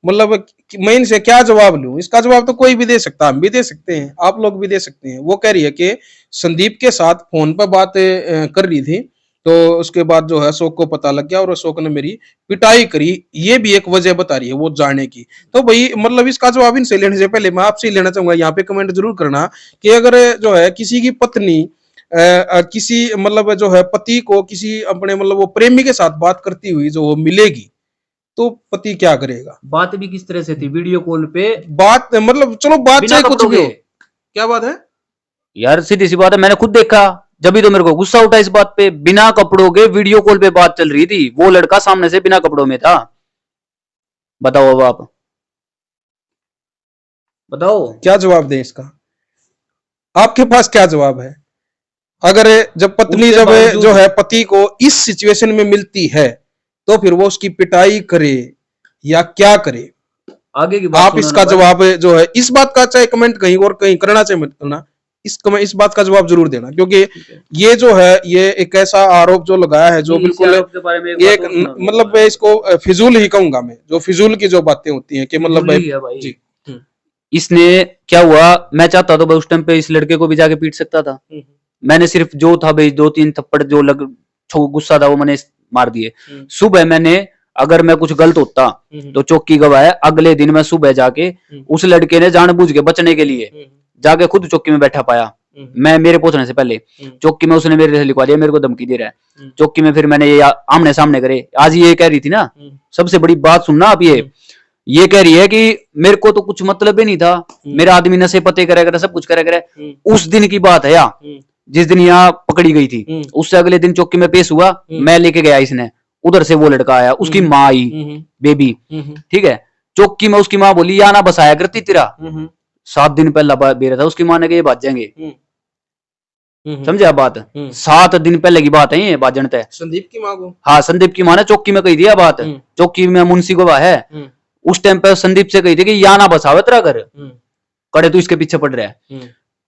मतलब मैं इनसे क्या जवाब लूं? इसका जवाब तो कोई भी दे सकता है, हम भी दे सकते हैं, आप लोग भी दे सकते हैं। वो कह रही है कि संदीप के साथ फोन पर बात कर रही थी, तो उसके बाद जो है अशोक को पता लग गया और अशोक ने मेरी पिटाई करी, ये भी एक वजह बता रही है वो जाने की। तो भाई मतलब इसका जवाब इनसे लेने से पहले मैं आपसे ही लेना चाहूंगा, यहाँ पे कमेंट जरूर करना कि अगर जो है किसी की पत्नी किसी मतलब जो है पति को किसी अपने मतलब वो प्रेमी के साथ बात करती हुई जो वो मिलेगी, तो पति क्या करेगा? बात भी किस तरह से थी, वीडियो कॉल पे बात, मतलब चलो बात चाहे कुछ भी हो, क्या बात है यार, सीधी सी बात है, मैंने खुद देखा, जब भी तो मेरे को गुस्सा उठा इस बात पे। बिना कपड़ों के वीडियो कॉल पे बात चल रही थी, वो लड़का सामने से बिना कपड़ों में था। बताओ अब आप बताओ क्या जवाब दें इसका? आपके पास क्या जवाब है? अगर जब पत्नी जब जो है पति को इस सिचुएशन में मिलती है तो फिर वो उसकी पिटाई करे या क्या करे? आगे की बात आप इसका जवाब जो है इस बात का, चाहे कमेंट कहीं और कहीं करना चाहे मत करना, इस बात का जवाब जरूर देना, क्योंकि ये जो है ये एक ऐसा आरोप जो लगाया है जो बिल्कुल एक मतलब मैं इसको फिजूल ही कहूंगा, मैं जो फिजूल की जो बातें होती हैं कि मतलब जी। इसने क्या हुआ, मैं चाहता तो उस टाइम पे इस लड़के को भी जाके पीट सकता था, मैंने सिर्फ जो था भाई 2-3 थप्पड़ जो गुस्सा था वो मैंने मार दिए। सुबह मैंने अगर मैं कुछ गलत होता तो चौकी गवाह है, अगले दिन मैं सुबह जाके उस लड़के ने जानबूझ के बचने के लिए जाके खुद चौकी में बैठा पाया। मैं मेरे पहुंचने से पहले चौकी में उसने मेरे से लिखवा दिया, मेरे को धमकी दे रहा है चौकी में। फिर मैंने ये आमने सामने करे। आज ये कह रही थी ना, सबसे बड़ी बात सुनना आप, ये कह रही है कि मेरे को तो कुछ मतलब ही नहीं था, मेरा आदमी नशे पते करे करे सब कुछ करे करे। उस दिन की बात है यार, जिस दिन यहाँ पकड़ी गई थी, उससे अगले दिन चौकी में पेश हुआ, मैं लेके गया इसने, उधर से वो लड़का आया, उसकी माँ आई बेबी, ठीक है। चौकी में उसकी माँ बोली या ना बसाया करती तेरा, 7 दिन पहला बेरा था, उसकी माँ ने कहा ये बात जाएंगे, समझे आप बात। 7 दिन पहले की बात है ये बात, जनता है संदीप की माँ को। हाँ, संदीप की माँ ने चौकी में कही थी बात, चौकी में मुंशी गवाह है। उस टाइम पे संदीप से कही थी कि या ना बसावे तेरा घर, कड़े तू इसके पीछे पड़ रहा है।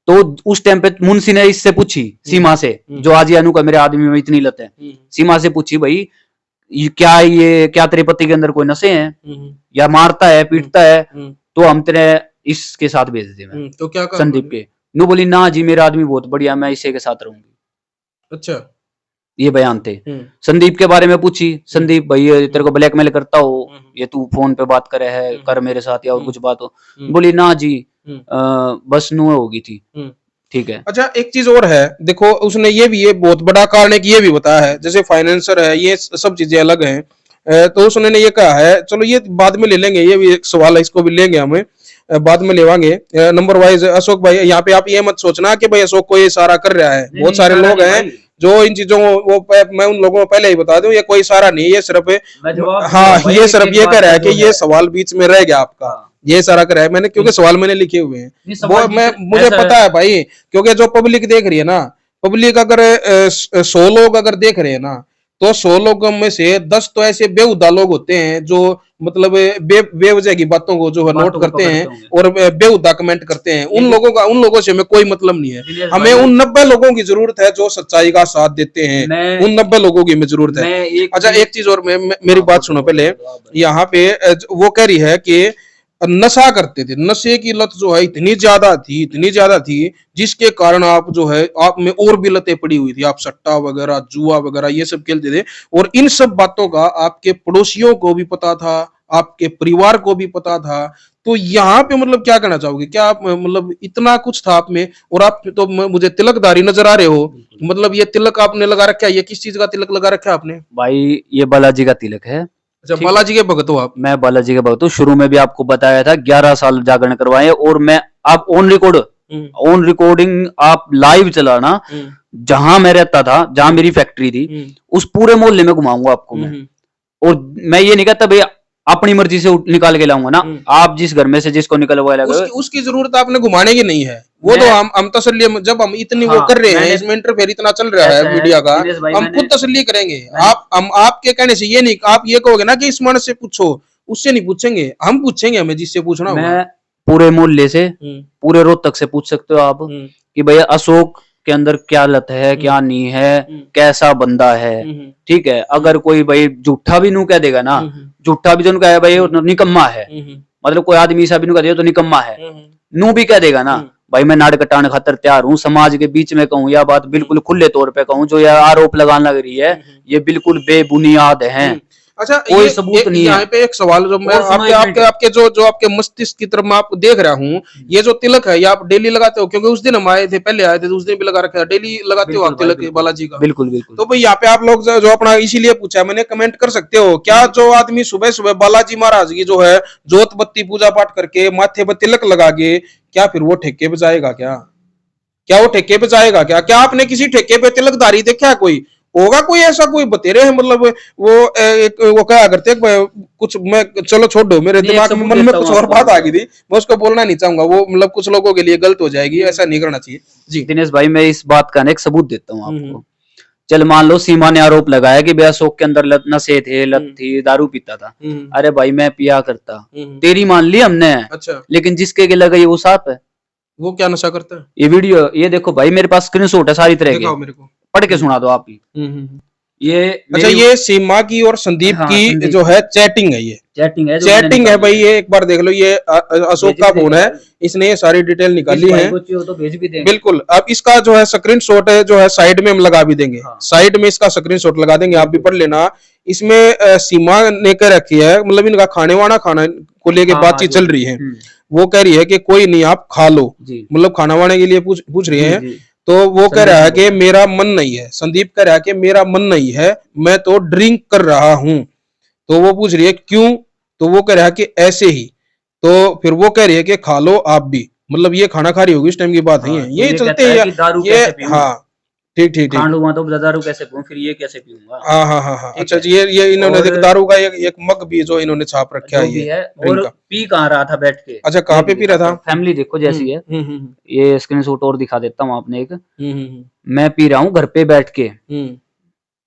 तो उस टाइम पे मुंशी ने इससे पूछी, सीमा से, जो आज अनु का मेरे आदमी में इतनी लत है, सीमा से पूछी भाई क्या तेरे पति के अंदर कोई नशे हैं या मारता है पीटता है, तो हम तेरे इसके साथ भेज दे। तो क्या संदीप के नु बोली ना जी मेरा आदमी बहुत बढ़िया, मैं इसी के साथ रहूंगी। अच्छा, ये बयान थे। संदीप के बारे में पूछी, संदीप भाई तेरे को ब्लैकमेल करता हो, ये तू फोन पे बात करे है कर मेरे साथ या और कुछ बात हो, बोली ना जी बस नु होगी थी, ठीक है। अच्छा, एक चीज और है, देखो उसने ये बहुत बड़ा कारण है कि ये भी बताया है, जैसे फाइनेंसर है, ये सब चीजें अलग हैं, तो उसने ये कहा है, चलो ये बाद में ले लेंगे, ये भी एक सवाल है, इसको भी लेंगे हमें बाद में लेवांगे नंबर वाइज। अशोक भाई यहाँ पे आप ये मत सोचना कि भाई अशोक को ये इशारा कर रहा है, बहुत सारे लोग हैं जो इन चीजों को, मैं उन लोगों को पहले ही बता दूं, ये कोई इशारा नहीं, ये सिर्फ हाँ ये सिर्फ ये कह रहा है कि ये सवाल बीच में रह गया आपका, ये सारा करा है मैंने, क्योंकि सवाल मैंने लिखे हुए हैं, वो मुझे पता है भाई, क्योंकि जो पब्लिक देख रही है ना, पब्लिक अगर 100 लोग अगर देख रहे हैं ना, तो 100 लोगों में से 10 तो ऐसे बेहुदा लोग होते हैं जो मतलब बेवजह की बातों को जो है नोट करते हैं और बेहुदा कमेंट करते हैं। उन लोगों से हमें कोई मतलब नहीं है, हमें उन 90 लोगों की जरूरत है जो सच्चाई का साथ देते हैं, उन 90 लोगों की हमें जरूरत है। अच्छा, एक चीज और, मेरी बात सुनो पहले, यहाँ पे वो कह रही है कि नशा करते थे, नशे की लत जो है इतनी ज्यादा थी जिसके कारण आप जो है आप में और भी लतें पड़ी हुई थी, आप सट्टा वगैरह जुआ वगैरह ये सब खेलते थे, और इन सब बातों का आपके पड़ोसियों को भी पता था, आपके परिवार को भी पता था। तो यहाँ पे मतलब क्या कहना चाहोगे, क्या आप मतलब इतना कुछ था आप में, और आप तो मुझे तिलकधारी नजर आ रहे हो, मतलब ये तिलक आपने लगा रखा है, ये किस चीज का तिलक लगा रखा है आपने? भाई ये बालाजी का तिलक है। अच्छा, बालाजी के भगत हो आप? मैं बालाजी के भगत हूँ, शुरू में भी आपको बताया था, 11 साल जागरण करवाए, और मैं आप ऑन रिकॉर्डिंग आप लाइव चलाना, जहां मैं रहता था, जहां मेरी फैक्ट्री थी, उस पूरे मोहल्ले में घुमाऊंगा आपको मैं। और मैं ये नहीं कहता भैया अपनी मर्जी से निकाल के लाऊंगा ना, आप जिस घर में से जिसको निकलवा उसकी जरूरत आपने घुमाने की नहीं है, वो तो हम तसल्ली, जब हम इतनी वो कर रहे हैं, इसमें इंटरफेयर इतना चल रहा है मीडिया का, हम खुद तसल्ली करेंगे। हम आपके कहने से ये नहीं, आप ये कहोगे ना कि इस मानस से पूछो, उससे नहीं पूछेंगे, हम पूछेंगे, हमें जिससे पूछना होगा। मैं पूरे मोहल्ले से, पूरे रोहतक से पूछ सकते हो आप कि भैया अशोक के अंदर क्या लत है, क्या नहीं है, कैसा बंदा है, ठीक है। अगर कोई भाई झूठा भी नू कह देगा ना, झूठा भी जो कहे भाई निकम्मा है, मतलब कोई आदमी ऐसा भी नू कह देगा तो निकम्मा है, नू भी कह देगा ना भाई मैं नाड़ कटाने खातर तैयार हूँ, समाज के बीच में कहूँ या बात बिल्कुल खुले तौर पे कहूँ, जो यह आरोप लगाने लग रही है ये बिल्कुल बेबुनियाद है। अच्छा, कोई सबूत नहीं है। यहाँ पे एक सवाल जो मैं आपके जो आपके मस्तिष्क की तरफ मैं आपको देख रहा हूँ, ये जो तिलक है ये आप डेली लगाते हो? क्योंकि उस दिन हम आए थे, पहले आए थे, तो उस दिन भी लगा रखा है, डेली लगाते हो आप तिलक बालाजी का? बिल्कुल बिल्कुल। तो भाई यहाँ पे आप लोग जो अपना इसीलिए पूछा मैंने, कमेंट कर सकते हो क्या, जो आदमी सुबह सुबह बालाजी महाराज की जो है जोत बत्ती पूजा पाठ करके माथे पर तिलक लगा के, क्या फिर वो ठेके पे जाएगा? क्या वो ठेके पे जाएगा? क्या आपने किसी ठेके पे तिलकधारी देखा है? कोई होगा, कोई ऐसा कोई बतेरे हैं, मतलब वो क्या करते कुछ, मैं चलो छोड़ दो, मेरे दिमाग में मन में कुछ और बात आ गई थी, मैं उसको बोलना नहीं चाहूंगा, वो मतलब कुछ लोगों के लिए गलत हो जाएगी, ऐसा नहीं करना चाहिए। जी दिनेश भाई, मैं इस बात का एक सबूत देता हूँ आपको। चल मान लो सीमा ने आरोप लगाया कि भैया अशोक के अंदर नशे थे, लत थी, दारू पीता था। अरे भाई मैं पिया करता, तेरी मान ली हमने। अच्छा, लेकिन जिसके गला गई वो सांप है। वो क्या नशा करता है? ये वीडियो ये देखो भाई, मेरे पास स्क्रीनशॉट है सारी तरह की, मेरे को पढ़ के सुना दो आप ही। ये अच्छा, ये सीमा की और संदीप हाँ, की संदीप। जो है चैटिंग है, ये चैटिंग है, चैटिंग है भाई। ये एक बार देख लो, ये अशोक का फोन है, इसने ये सारी डिटेल निकाली है। तो भेज भी देंगे। बिल्कुल। अब इसका जो है स्क्रीनशॉट है, जो है साइड में हम लगा भी देंगे। हाँ। साइड में इसका स्क्रीनशॉट लगा देंगे, आप भी पढ़ लेना। इसमें सीमा ने कर रखी है, मतलब इनका खाना को लेके हाँ, बातचीत जो चल रही है। वो कह रही है कि कोई नहीं, आप खा लो, मतलब खाना वाने के लिए पूछ रही है। तो वो कह रहा है कि मेरा मन नहीं है, संदीप कह रहा है कि मेरा मन नहीं है, मैं तो ड्रिंक कर रहा हूं। तो वो पूछ रही है क्यों, तो वो कह रहा है कि ऐसे ही। तो फिर वो कह रही है कि खा लो आप भी, मतलब ये खाना खा रही होगी, इस टाइम की बात नहीं है। ये चलते हैं ये। हाँ, ठीक ठीक ठीक। खांडूंगा तो दारू कैसे पीऊं, फिर ये कैसे पीऊंगा। हाँ हाँ हाँ हाँ। अच्छा, ये इन्होंने दारू का एक मग भी जो इन्होंने छाप रखा है, ये और पी कहाँ रहा था बैठ के। अच्छा, कहाँ पे पी रहा था? फैमिली देखो जैसी है। ये स्क्रीनशॉट और दिखा देता हूँ आपने एक। मैं पी रहा हूँ घर पे बैठ के,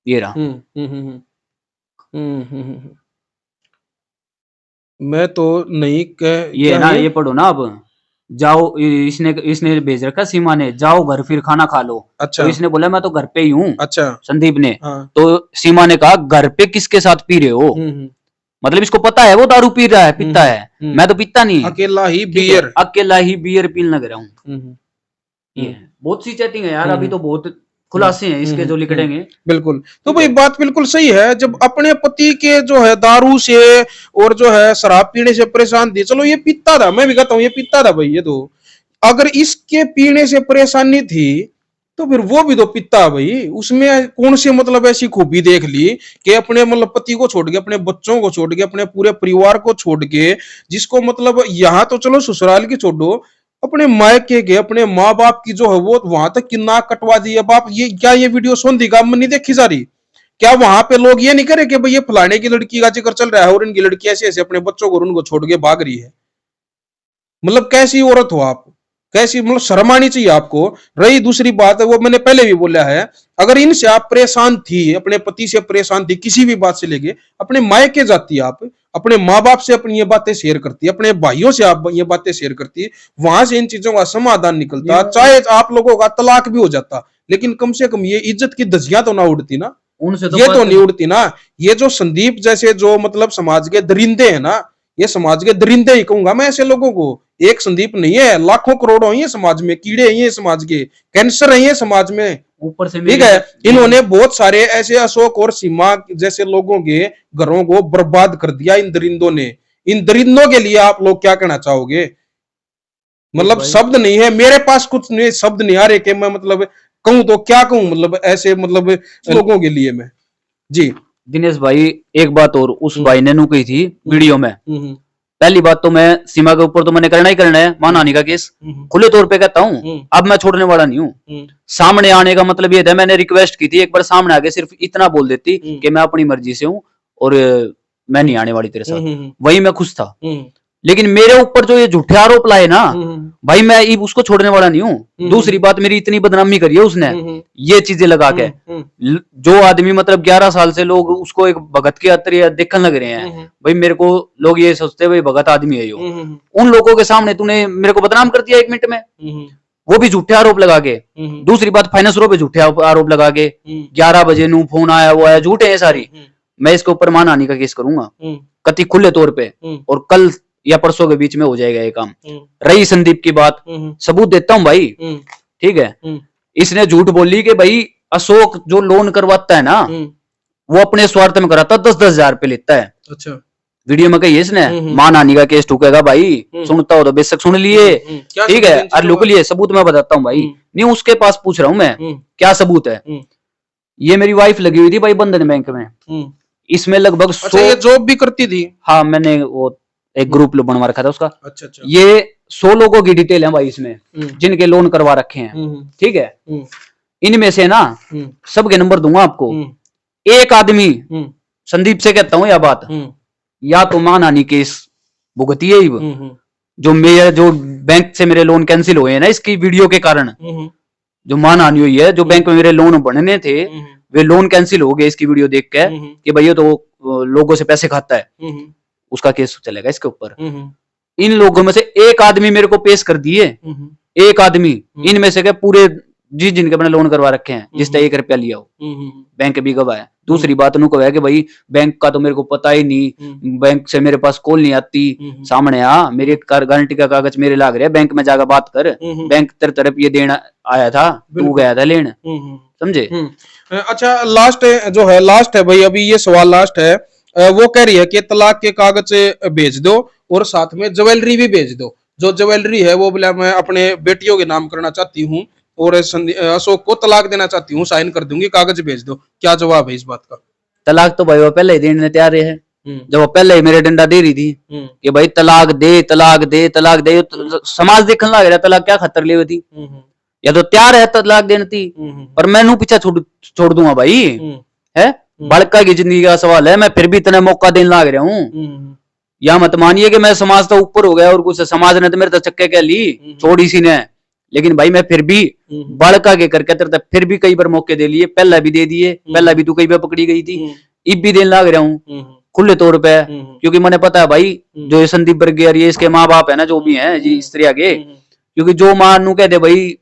ये रहा। मैं तो नहीं कह, ये ना, ये पढ़ो ना अब। जाओ, इसने भेज रखा सीमा ने, जाओ घर फिर खाना खा लो। अच्छा। तो इसने बोला मैं तो घर पे ही हूँ। अच्छा। संदीप ने। हाँ। तो सीमा ने कहा घर पे किसके साथ पी रहे हो? मतलब इसको पता है वो दारू पी रहा है, पीता है। मैं तो पीता नहीं, अकेला ही बियर, अकेला ही बियर पीने लग रहा हूँ। ये बहुत सी चैटिंग है यार, अभी तो बहुत खुलासे हैं इसके जो लिखेंगे। बिल्कुल। तो भाई बात बिल्कुल सही है, जब अपने पति के जो है दारू से और जो है शराब पीने से परेशान थी, चलो ये पीता था, मैं भी कहता हूँ ये पीता था भाई। ये तो अगर इसके पीने से परेशानी थी तो फिर वो भी तो पीता भाई। उसमें कौन सी मतलब ऐसी खूबी देख ली कि अपने मतलब पति को छोड़ के, अपने बच्चों को छोड़ के, अपने पूरे परिवार को छोड़ के, जिसको मतलब यहाँ तो चलो ससुराल की छोड़ो, अपने मायके के, अपने माँ बाप की जो है वो वहां तक की नाक कटवा दी है बाप। ये क्या ये वीडियो सोंधी का नहीं देखी जा रही क्या? वहां पे लोग ये नहीं करे कि भाई ये फलाने की लड़की का जिक्र चल रहा है और इनकी लड़की ऐसे ऐसे अपने बच्चों को उनको छोड़ के भाग रही है। मतलब कैसी औरत हो आप, कैसी, मतलब शर्म आनी चाहिए आपको। रही दूसरी बात, वो मैंने पहले भी बोला है, अगर इनसे आप परेशान थी, अपने पति से परेशान थी किसी भी बात से लेके, अपने मायके जाती, आप अपने माँ बाप से अपनी ये बातें शेयर करती, अपने भाइयों से आप ये बातें शेयर करती, वहां से इन चीजों का समाधान निकलता, चाहे आप लोगों का तलाक भी हो जाता, लेकिन कम से कम ये इज्जत की धज्जियां तो ना उड़ती ना, ये तो नहीं उड़ती ना। ये जो संदीप जैसे जो मतलब समाज के दरिंदे हैं ना, ये समाज के दरिंदे ही कहूंगा मैं ऐसे लोगों को। एक संदीप नहीं है, लाखों करोड़ों हैं समाज में, कीड़े हैं ये समाज के, कैंसर है ये समाज में, ऊपर से। ठीक है, इन्होंने बहुत सारे ऐसे अशोक और सीमा जैसे लोगों के घरों को बर्बाद कर दिया इन दरिंदों ने। इन दरिंदों के लिए आप लोग क्या कहना चाहोगे? मतलब शब्द नहीं है मेरे पास, कुछ नहीं, शब्द नहीं आ रहे कि मैं मतलब कहूं तो क्या कहूं, मतलब ऐसे मतलब लोगों के लिए मैं। जी दिनेश भाई, एक बात और उस भाई ने कही थी वीडियो में। पहली बात तो मैं सीमा के ऊपर तो मैंने करना ही करना है मानहानि का केस, खुले तौर पे कहता हूँ। अब मैं छोड़ने वाला नहीं हूँ। सामने आने का मतलब ये था, मैंने रिक्वेस्ट की थी एक बार सामने आके सिर्फ इतना बोल देती कि मैं अपनी मर्जी से हूँ और मैं नहीं आने वाली तेरे साथ, वही मैं खुश था। लेकिन मेरे ऊपर जो ये झूठे आरोप लाए ना भाई, मैं उसको छोड़ने वाला नहीं हूँ। दूसरी बात, मेरी इतनी बदनामी करी है उसने, ये चीजें लगा के। जो आदमी मतलब 11 साल से लोग उसको एक भगत की तरह देखने लग रहे हैं भाई, मेरे को लोग ये सोचते हैं भाई भगत आदमी है यो। उन लोगों के सामने तूने मेरे को बदनाम कर दिया 1 मिनट में, वो भी झूठे आरोप लगा के। दूसरी बात, फाइनेंसरों पे झूठे आरोप लगा के, 11 बजे नू फोन आया वो आया, झूठे हैं सारी। मैं इसके ऊपर मानहानि का केस करूंगा कति खुले तौर पे, और कल या परसों के बीच में हो जाएगा ये काम। रही संदीप की बात, सबूत देता हूं भाई। ठीक है, इसने झूठ बोली कि भाई अशोक जो लोन करवाता है ना, वो अपने स्वार्थ में कराता, 10-10 हजार रुपए लेता है। अच्छा, वीडियो में कही इसने मानहानि का केस ठुकेगा भाई, सुनता हो तो बेशक सुन लिए। ठीक है, और लुक लिए सबूत मैं बताता हूँ भाई, नहीं उसके पास पूछ रहा हूँ मैं क्या सबूत है। ये मेरी वाइफ लगी हुई थी भाई बंधन बैंक में, इसमें लगभग 100। ये जॉब भी करती थी? हाँ, मैंने वो एक ग्रुप बनवा रखा था उसका। अच्छा। ये 100 लोगों की डिटेल है भाई इसमें, जिनके लोन करवा रखे हैं। ठीक है, इनमें से ना सबके नंबर दूंगा आपको। एक आदमी संदीप से कहता हूं यह बात, या तो मानहानि केस भुगती है जो बैंक से मेरे लोन कैंसिल हुए हैं ना इसकी वीडियो के कारण, जो मानहानि हुई है, जो बैंक में मेरे लोन बनने थे वे लोन कैंसिल हो गए इसकी वीडियो देख के कि भैया तो लोगों से पैसे खाता है, उसका केस चलेगा इसके ऊपर। इन लोगों में से एक आदमी मेरे को पेश कर दिए, एक आदमी, इनमें से क्या पूरे जिस जिनके अपने लोन करवा रखे हैं, जिस तरह 1 रुपया लिया हो, बैंक भी गवाह है। दूसरी बात उनको है कि भाई बैंक का तो मेरे को पता ही नहीं, बैंक से मेरे पास कॉल नहीं आती, सामने आ मेरी गारंटी का कागज मेरे लाग रहे, बैंक में जाकर बात कर, बैंक तेरे तरफ ये देना आया था, तू गया था लेने, समझे। अच्छा लास्ट जो है, लास्ट है भाई, अभी ये सवाल लास्ट है। वो कह रही है कि तलाक के कागज भेज दो और साथ में ज्वेलरी भी भेज दो। जो ज्वेलरी है वो बोला मैं अपने बेटियों के नाम करना चाहती हूँ और अशोक को तलाक देना चाहती हूँ, साइन कर दूंगी, कागज भेज दो। क्या जवाब है इस बात का? तलाक तो भाई वो पहले ही देने तैयार है, जब वो पहले ही मेरे डंडा दे रही थी कि भाई तलाक दे तलाक दे तलाक दे, तो समाज देखने लग रहा तलाक क्या खतर ले थी, या तो तैयार है तलाक देने थी, पर मैं पीछा छोड़ दूंगा भाई, है बड़का की जिंदगी का सवाल है, मैं फिर भी इतना मौका देने लग रहा हूँ। या मत मानिए कि मैं समाज तो ऊपर हो गया और कुछ, समाज ने तो मेरे तो चक्के क्या ली छोड़ी सी ने, लेकिन भाई मैं फिर भी बड़का के करके तेरे फिर भी कई बार मौके दे लिए, पहला भी दे दिए, पहला भी तू कई बार पकड़ी गई थी, इब भी देने लग रहा हूँ खुले तौर पे, क्योंकि मैंने पता है भाई जो ये संदीप बर्गे ये इसके माँ बाप है ना, जो भी है जी स्त्री आगे, क्योंकि जो माँ नू कह दे भाई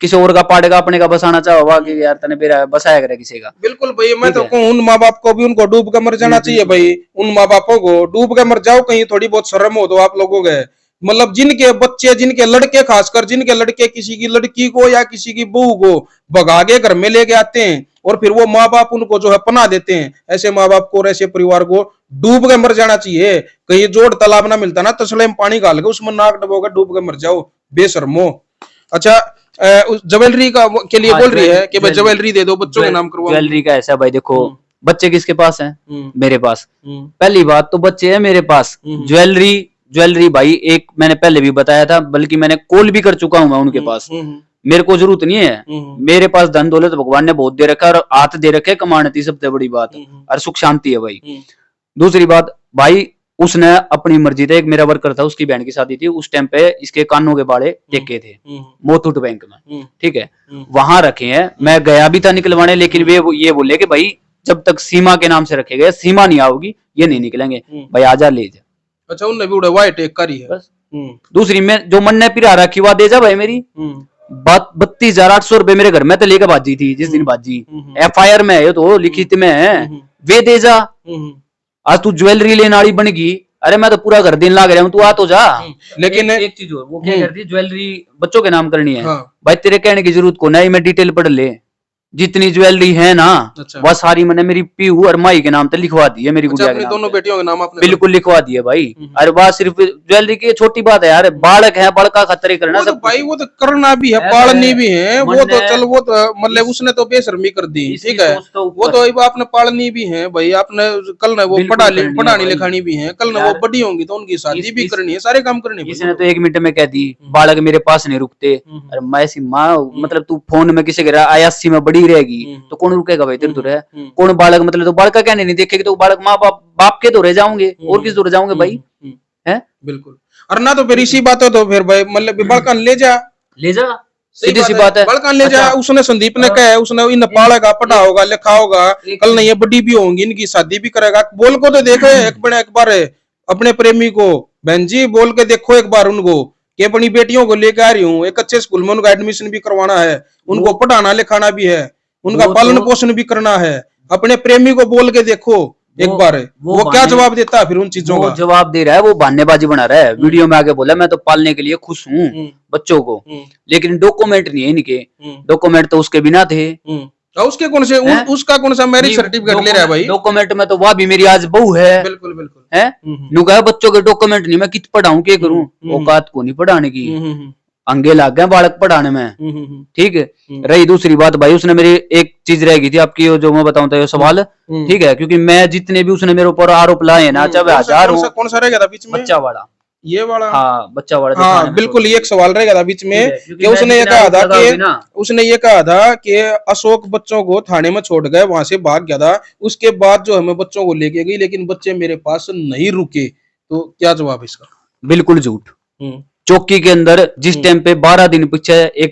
किसी और का पाड़ेगा अपने का बसाना चाहोगा कि यार तने मेरा बसाया करे किसी का। बिल्कुल भाई, मैं तो कहूँ उन माँ बाप को भी उनको डूब कर मर जाना चाहिए भाई। उन माँ बापों को डूब के मर जाओ, कहीं थोड़ी बहुत शर्म हो तो आप लोगों के, मतलब जिनके बच्चे, जिनके लड़के, खासकर जिनके लड़के किसी की लड़की को या किसी की बहू को भगा के घर में लेके आते हैं और फिर वो माँ बाप उनको जो है पनाह देते हैं, ऐसे माँ बाप को और ऐसे परिवार को डूब के मर जाना चाहिए। कहीं जोड़ तालाब ना मिलता ना, तसले में पानी डाल के उसमें नाक डबोकर डूब के मर जाओ, बेशर्मो। अच्छा ज्वेलरी का के लिए बोल रही है कि भाई ज्वेलरी दे दो, बच्चों के नाम करवाओ। ज्वेलरी का ऐसा भाई देखो, बच्चे किसके पास हैं? मेरे पास। पहली बात तो बच्चे हैं मेरे पास, ज्वेलरी भाई एक मैंने पहले भी बताया था, बल्कि मैंने कॉल भी कर चुका हूं मैं उनके पास, मेरे को जरूरत नहीं है, मेरे पास धन दौलत भगवान ने बहुत दे रखा है और हाथ दे रखे, कमाने थी सबसे बड़ी बात, और सुख शांति है भाई। दूसरी बात भाई उसने अपनी मर्जी था, एक मेरा वर्कर था उसकी बहन की शादी थी, उस टाइम पे इसके कानों के बाड़े टेके थे मोथुट बैंक में, ठीक है, वहां रखे हैं। मैं गया भी था निकलवाने, लेकिन वे ये बोले कि भाई जब तक सीमा के नाम से रखे गए, सीमा नहीं आओगी ये नहीं निकलेंगे, भाई आजा ले जा। अच्छा उनने भी उड़वाई टेक करी है बस। दूसरी में जो मन ने पिरा रखी हुआ दे जा भाई, मेरी बात 32,800 रुपए मेरे घर में तो लेकर बाजी थी जिस दिन बाजी, FIR में है तो लिखित में है, वे दे जा। आज तू ज्वेलरी लेने वाली बन गई, अरे मैं तो पूरा घर दिन लाग रहा हूँ, तू आ तो जा। लेकिन एक चीज और, वो क्या करती, ज्वेलरी बच्चों के नाम करनी है, भाई तेरे कहने की जरूरत को नहीं, मैं डिटेल पढ़ ले, जितनी ज्वेलरी है ना वह सारी मैंने मेरी पीहू और माई के नाम पे लिखवा दी है, मेरी गुड़िया के नाम, दोनों बेटियों के नाम आपने बिल्कुल लिखवा दी है भाई। अरे वह सिर्फ ज्वेलरी की छोटी बात है यार, बालक है, बड़का खतरे करना सब भाई, वो तो करना भी है, पालनी भी है, वो तो चल, वो तो मतलब उसने तो बेशर्मी कर दी, ठीक है, वो तो आपने पालनी भी है भाई, आपने कल न वो पढ़ानी लिखानी भी है, कल न वो बड़ी होंगी तो उनकी शादी भी करनी है, सारे काम करने। इसने तो 1 मिनट में कह दी बालक मेरे पास नहीं रुकते, अरे मैं ऐसी माँ, मतलब तू फोन में किसी के 81 में बड़ी रहेगी तो कौन रुकेगा भाई, तेरे तो रहे कौन बालक, मतलब तो बालक का कहने नहीं देखेगी तो बालक माँ बाप के तो रह जाओगे और किस दूर जाओगे भाई, है बिल्कुल। और ना तो फिर इसी बात है तो फिर भाई मतलब बालक ले जा सीधी सी बात है, बालक ले जा। उसने संदीप ने कहा है, उसने इन पालेगा, पढ़ा होगा, लिखा होगा, कल नहीं ये बड़ी भी होंगी, इनकी शादी भी करेगा। बोल को तो देखो एक बार अपने प्रेमी को, बहन जी बोल के देखो एक बार उनको कि अपनी बेटियों को लेकर आ रही हूँ, एक अच्छे स्कूल में उनका एडमिशन भी करवाना है, उनको पढ़ाना लिखाना भी है, उनका पालन पोषण भी करना है। अपने प्रेमी को बोल के देखो एक बार, वो क्या जवाब देता है फिर उन चीजों का? जवाब दे रहा है, वो बहानेबाजी बना रहा है, वीडियो में आगे बोला मैं तो पालने के लिए खुश हूँ बच्चों को, लेकिन डॉक्यूमेंट नहीं है इनके, डॉक्यूमेंट तो उसके बिना थे, उसके कौन से उसका कौन सा मैरिज सर्टिफिकेट ले रहा है भाई? डॉक्यूमेंट में तो वह भी मेरी आज बहू है, बिल्कुल बिल्कुल है, नुका बच्चों के डॉक्यूमेंट नहीं, मैं कित पढ़ाऊं, क्या करूं, औकात को नहीं पढ़ाने की, अंगे लाग गए बालक पढ़ाने में, ठीक है। रही दूसरी बात भाई, उसने मेरी एक चीज रह गई थी आपकी, जो मैं बताऊं था सवाल, ठीक है, क्योंकि मैं जितने भी उसने मेरे ऊपर आरोप लाए हैं ना, चाहे 1000 हो, कौन सा रह गया था बीच में? बच्चा वाला, ये वाला, हाँ बच्चा वाला, हाँ बिल्कुल, ये एक सवाल रहेगा था बीच में कि उसने ये कहा था कि अशोक बच्चों को थाने में छोड़ गए, वहां से भाग गया था, उसके बाद जो हमें बच्चों को लेके गई, लेकिन बच्चे मेरे पास नहीं रुके, तो क्या जवाब है इसका? बिल्कुल झूठ। चौकी के अंदर जिस टाइम पे 12 दिन पीछे एक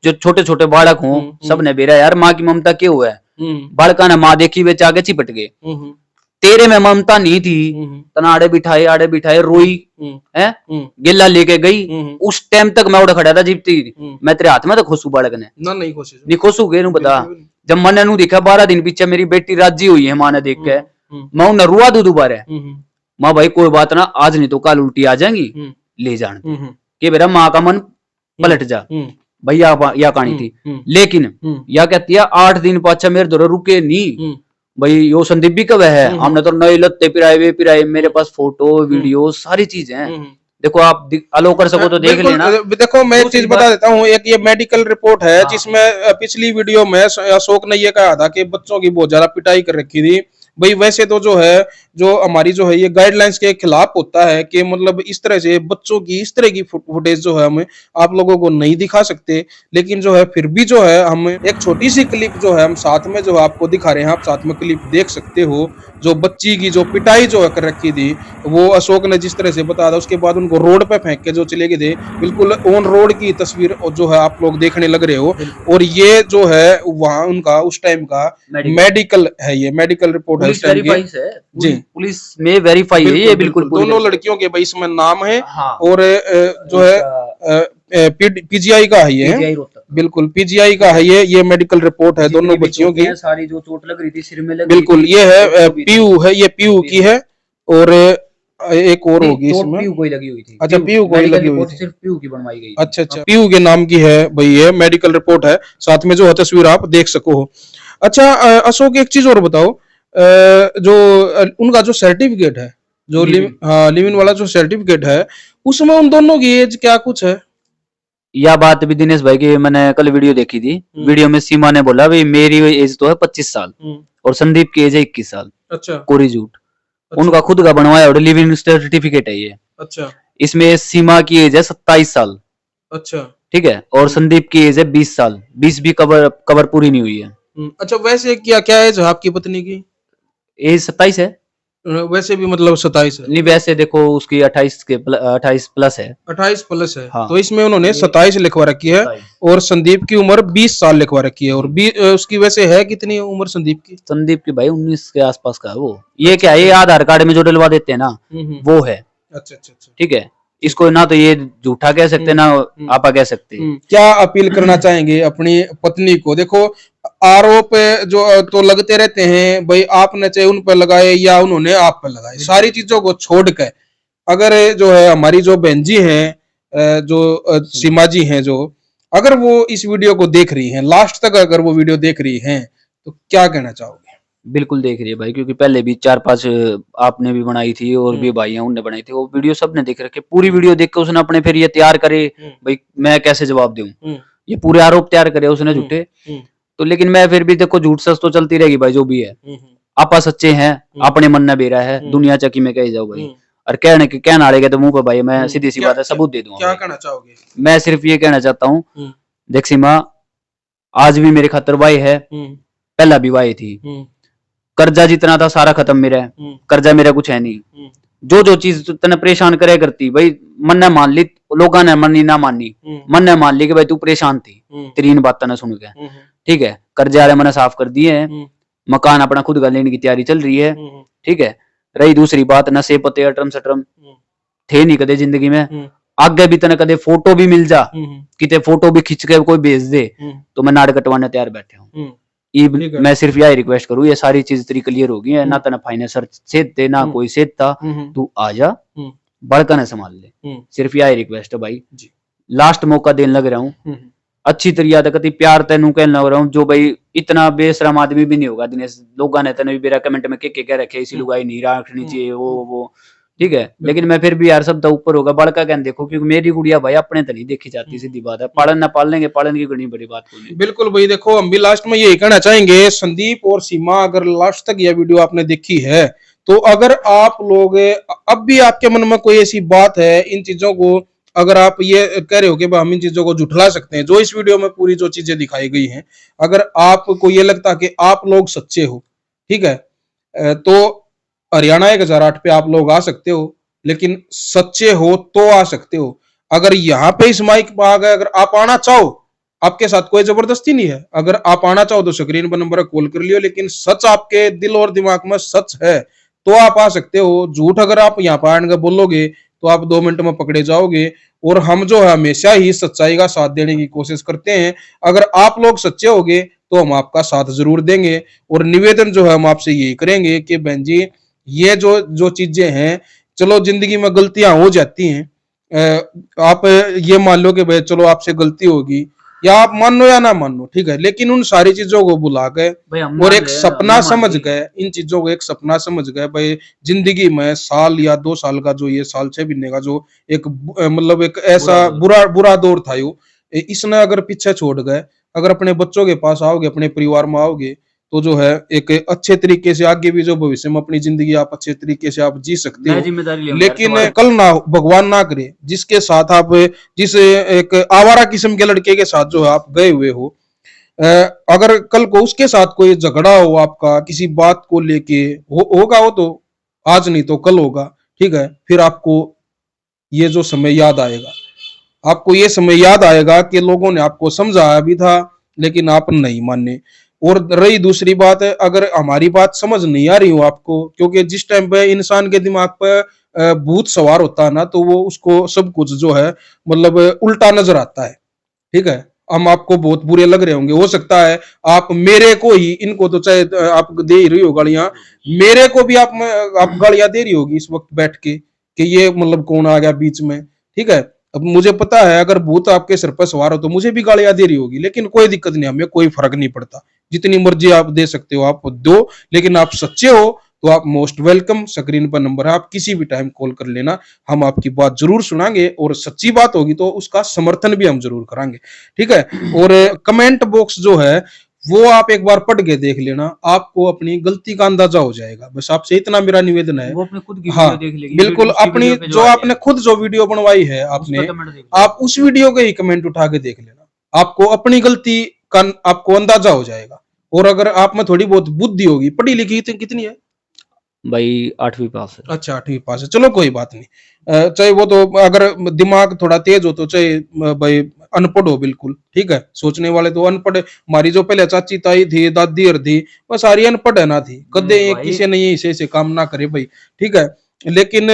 जो छोटे छोटे बालक हों, सबने बेरा यार माँ की ममता क्यों हुआ है, बालका ने माँ देखी वे आगे चिपट गए, तेरे में ममता नहीं थी, तना आड़े बिठाए रोई है, गिल्ला लेके गई। उस टाइम तक मैं उड़ खड़ा था जीपती, मैं तेरे हाथ में तो खुशू बालक ने ना नहीं कोशिश नहीं खुशू गए बता। जब मैंने नू देखा 12 दिन पीछे मेरी बेटी राजी हुई है माँ ने देख के, मैं उन्हें रुआ दू दोबारा, माँ भाई कोई बात ना, आज नहीं तो कल उल्टी आ जाएंगी, ले जान के मेरा माँ का मन पलट जा भैया, या कहानी थी। लेकिन या कहती है 8 दिन पाछा मेरे दौरे रुके नहीं भाई, यो संदीप भी कब है, हमने तो नए लत्ते पिराए वे पिराए, मेरे पास फोटो वीडियो सारी चीजें हैं। देखो आप अलो कर सको तो देख लेना। देखो मैं एक चीज बता देता हूँ, एक ये मेडिकल रिपोर्ट है जिसमें पिछली वीडियो में अशोक ने ये कहा था कि बच्चों की बहुत ज्यादा पिटाई कर रखी थी। भाई वैसे तो जो है, जो हमारी जो है ये गाइडलाइंस के खिलाफ होता है कि मतलब इस तरह से बच्चों की इस तरह की फुटेज जो है हम आप लोगों को नहीं दिखा सकते, लेकिन जो है फिर भी जो है हम एक छोटी सी क्लिप जो है हम साथ में जो है आपको दिखा रहे हैं, आप साथ में क्लिप देख सकते हो। जो बच्ची की जो पिटाई जो है कर रखी थी, वो अशोक ने जिस तरह से बताया था, उसके बाद उनको रोड पे फेंक के जो चले गए थे, बिल्कुल ऑन रोड की तस्वीर जो है आप लोग देखने लग रहे हो। और ये जो है वहां उनका उस टाइम का मेडिकल है, ये मेडिकल रिपोर्ट है जी, पुलिस में वेरीफाई है ये बिल्कुल। दोनों लड़कियों के भाई इसमें नाम है और जो है पीजीआई का है ये, बिल्कुल पीजीआई का है ये मेडिकल रिपोर्ट है दोनों बच्चियों की। सारी जो चोट लग रही थी सिर में लग बिल्कुल ये है पीयू है, ये पीयू की है और एक और होगी इसमें पीयू कोई लगी हुई थी। अच्छा पीयू कोई लगी हुई थी, सिर्फ पीयू की बनवाई गई। अच्छा अच्छा पीयू के नाम की है भाई, ये मेडिकल रिपोर्ट है, साथ में जो है तस्वीर आप देख सको हो। अच्छा अशोक एक चीज और बताओ, जो उनका जो सर्टिफिकेट है, जो लिव इन वाला जो सर्टिफिकेट है, उसमें उन दोनों की एज क्या कुछ है? यह बात भी दिनेश भाई की मैंने कल वीडियो देखी थी। वीडियो में सीमा ने बोला भाई मेरी एज तो है 25 साल और संदीप की एज है 21 साल। अच्छा कोरी झूठ। अच्छा। उनका खुद का बनवाया और लिव इन सर्टिफिकेट है ये। अच्छा। इसमें सीमा की एज है 27 साल। अच्छा ठीक है, और संदीप की एज है 20 साल। 20 भी कवर पूरी नहीं हुई है। अच्छा वैसे क्या क्या एज है आपकी पत्नी की? एज 27 है वैसे भी, मतलब 27 है नहीं, वैसे देखो उसकी 28 प्लस है। 28 प्लस है। हाँ। तो इसमें उन्होंने 27 लिखवा रखी है और संदीप की उम्र 20 साल लिखवा रखी है। और उसकी वैसे है कितनी उम्र संदीप की? संदीप की भाई 19 के आसपास का है वो। ये क्या है, ये आधार कार्ड में जो डलवा देते हैं ना वो है। अच्छा अच्छा अच्छा ठीक है, इसको ना तो ये झूठा कह सकते ना आपा कह सकते। क्या अपील करना चाहेंगे अपनी पत्नी को? देखो आरोप जो तो लगते रहते हैं भाई, आपने चाहे उन पर लगाए या उन्होंने आप पर लगाए, सारी चीजों को छोड़कर अगर जो है हमारी जो बहन जी हैं, जो सीमा जी हैं, जो अगर वो इस वीडियो को देख रही हैं, लास्ट तक अगर वो वीडियो देख रही हैं, तो क्या कहना चाहोगे? बिल्कुल देख रही है भाई, क्योंकि पहले भी 4-5 आपने भी बनाई थी और भी भाई हैं उनने बनाई थी, वो वीडियो सबने देख रखे। पूरी वीडियो देख के उसने अपने फिर ये तैयार करे भाई मैं कैसे जवाब दूं, ये पूरे आरोप तैयार करे उसने झूठे। तो लेकिन मैं फिर भी देखो झूठ सच तो चलती रहेगी भाई, जो भी है आपा सच्चे हैं, अपने मन न बेरा है, दुनिया चकी में कही जाओ भाई। और कहना आड़ेगा तो मुंह पे भाई मैं सीधी सी बात है सबूत दे दूंगा। क्या कहना चाहोगे? मैं सिर्फ ये कहना चाहता हूँ, देख सीमा आज भी मेरे खातर भाई है, पहला भी भाई थी। कर्जा जितना था सारा खत्म मेरा है, कर्जा मेरा कुछ है नहीं। जो चीज तने परेशान करे करती भाई, मन ने मान ली, लोगों ने मनी ना मानी, मन ने मान ली कि भाई तू परेशान थी, तेरी इन बातों ने सुन के ठीक है। कर्जे वाले मैंने साफ कर दिए हैं, मकान अपना खुद का लेने की तैयारी चल रही है ठीक है। रही दूसरी बात, नशे पते अटरम सटरम थे नहीं कदे जिंदगी में, आगे भी तने कदे फोटो भी मिल जा, किते फोटो भी खींच के कोई भेज दे तो मैं नाड़ कटवाने तैयार बैठे हूँ। मैं सिर्फ यही रिक्वेस्ट करूँ, ये सारी चीज तेरी क्लियर होगी है ना, तना फाइनेंसर सेध थे ना कोई सेध था, तू आ जा बड़का ने संभाल ले, सिर्फ यही रिक्वेस्ट है भाई। लास्ट मौका देने लग रहा हूँ, अच्छी तरीका तक प्यार तेनू कहने लग रहा हूँ, जो भाई इतना बेशरम आदमी भी नहीं होगा दिनेश। लोगों ने तेने भी मेरा कमेंट में के कह रखे इसी लुगाई नहीं रखनी चाहिए वो ठीक है, लेकिन मैं फिर भी यार सब तो ऊपर होगा बड़का कहने देखो, क्योंकि मेरी गुड़िया भाई अपने तो नहीं देखी जाती, सीधी बात है। पालन ना पाल लेंगे, पालन की बड़ी बड़ी बात होगी। बिल्कुल भाई, देखो हम भी लास्ट में यही कहना चाहेंगे, संदीप और सीमा अगर लास्ट तक यह वीडियो आपने देखी है, तो अगर आप लोग अब भी आपके मन में कोई ऐसी बात है, इन चीजों को अगर आप ये कह रहे हो कि हम इन चीजों को झुठला सकते हैं, जो इस वीडियो में पूरी जो चीजें दिखाई गई हैं, अगर आपको ये लगता कि आप लोग सच्चे हो ठीक है, तो हरियाणा 1008 पे आप लोग आ सकते हो, लेकिन सच्चे हो तो आ सकते हो। अगर यहाँ पे इस माइक पर आ गए, अगर आप आना चाहो, आपके साथ कोई जबरदस्ती नहीं है, अगर आप आना चाहो तो स्क्रीन पर नंबर कॉल कर लियो, लेकिन सच आपके दिल और दिमाग में सच है तो आप आ सकते हो। झूठ अगर आप यहाँ पर आने बोलोगे तो आप 2 मिनट में पकड़े जाओगे। और हम जो है हमेशा ही सच्चाई का साथ देने की कोशिश करते हैं। अगर आप लोग सच्चे होगे तो हम आपका साथ जरूर देंगे। और निवेदन जो है हम आपसे यही करेंगे कि बहन जी, ये जो जो चीजें हैं, चलो जिंदगी में गलतियां हो जाती हैं। आप ये मान लो कि भाई चलो आपसे गलती होगी, या आप मानो या ना मानो, ठीक है, लेकिन उन सारी चीजों को भुला गए और एक सपना समझ गए, इन चीजों को एक सपना समझ गए भाई जिंदगी में साल या 2 साल का जो ये साल 6 महीने का जो एक मतलब एक ऐसा बुरा दौर था, यो इसने अगर पीछे छोड़ गए, अगर अपने बच्चों के पास आओगे, अपने परिवार में आओगे, तो जो है एक अच्छे तरीके से आगे भी जो भविष्य में अपनी जिंदगी आप अच्छे तरीके से आप जी सकते हो। लेकिन कल ना भगवान ना करे जिसके साथ आप, जिस एक आवारा किस्म के लड़के के साथ जो है आप गए हुए हो, अगर कल को उसके साथ कोई झगड़ा हो आपका किसी बात को लेके होगा, वो तो आज नहीं तो कल होगा, ठीक है, फिर आपको ये जो समय याद आएगा, आपको ये समय याद आएगा कि लोगों ने आपको समझाया भी था लेकिन आप नहीं माने। और रही दूसरी बात है, अगर हमारी बात समझ नहीं आ रही हो आपको, क्योंकि जिस टाइम पे इंसान के दिमाग पे भूत सवार होता है ना, तो वो उसको सब कुछ जो है मतलब उल्टा नजर आता है, ठीक है। हम आपको बहुत बुरे लग रहे होंगे, हो सकता है आप मेरे को ही, इनको तो चाहे आप दे ही रही हो गालियां, मेरे को भी आप गालियां दे रही होगी इस वक्त बैठ के कि ये मतलब कौन आ गया बीच में, ठीक है। अब मुझे पता है अगर भूत आपके सिर पर सवार हो तो मुझे भी गालियां दे रही होगी, लेकिन कोई दिक्कत नहीं, हमें कोई फर्क नहीं पड़ता। जितनी मर्जी आप दे सकते हो आप दो, लेकिन आप सच्चे हो तो आप मोस्ट वेलकम। स्क्रीन पर नंबर है, आप किसी भी टाइम कॉल कर लेना, हम आपकी बात जरूर सुनांगे और सच्ची बात होगी तो उसका समर्थन भी हम जरूर करांगे, ठीक है। और कमेंट बॉक्स जो है वो आप एक बार पढ़ के देख लेना, आपको अपनी गलती का अंदाजा हो जाएगा। बस आपसे इतना मेरा निवेदन है। वो अपने खुद की हाँ, वीडियो देख लेगी, बिल्कुल, अपनी जो आपने खुद जो वीडियो बनवाई है आपने, आप उस वीडियो के ही कमेंट उठा के देख लेना, आपको अपनी गलती का आपको अंदाजा हो जाएगा। और अगर आप में थोड़ी बहुत बुद्धि होगी, पढ़ी लिखी कितनी है भाई? 8वीं पास है। अच्छा, 8वीं पास है, चलो कोई बात नहीं। चाहे वो तो अगर दिमाग थोड़ा तेज हो तो चाहे भाई अनपढ़ हो, बिल्कुल ठीक है। सोचने वाले तो अनपढ़, हमारी जो पहले चाची ताई थी, दादी और थी, वो सारी अनपढ़ है ना थी, कदे किसी ने ये ऐसे काम ना करे भाई, ठीक है। लेकिन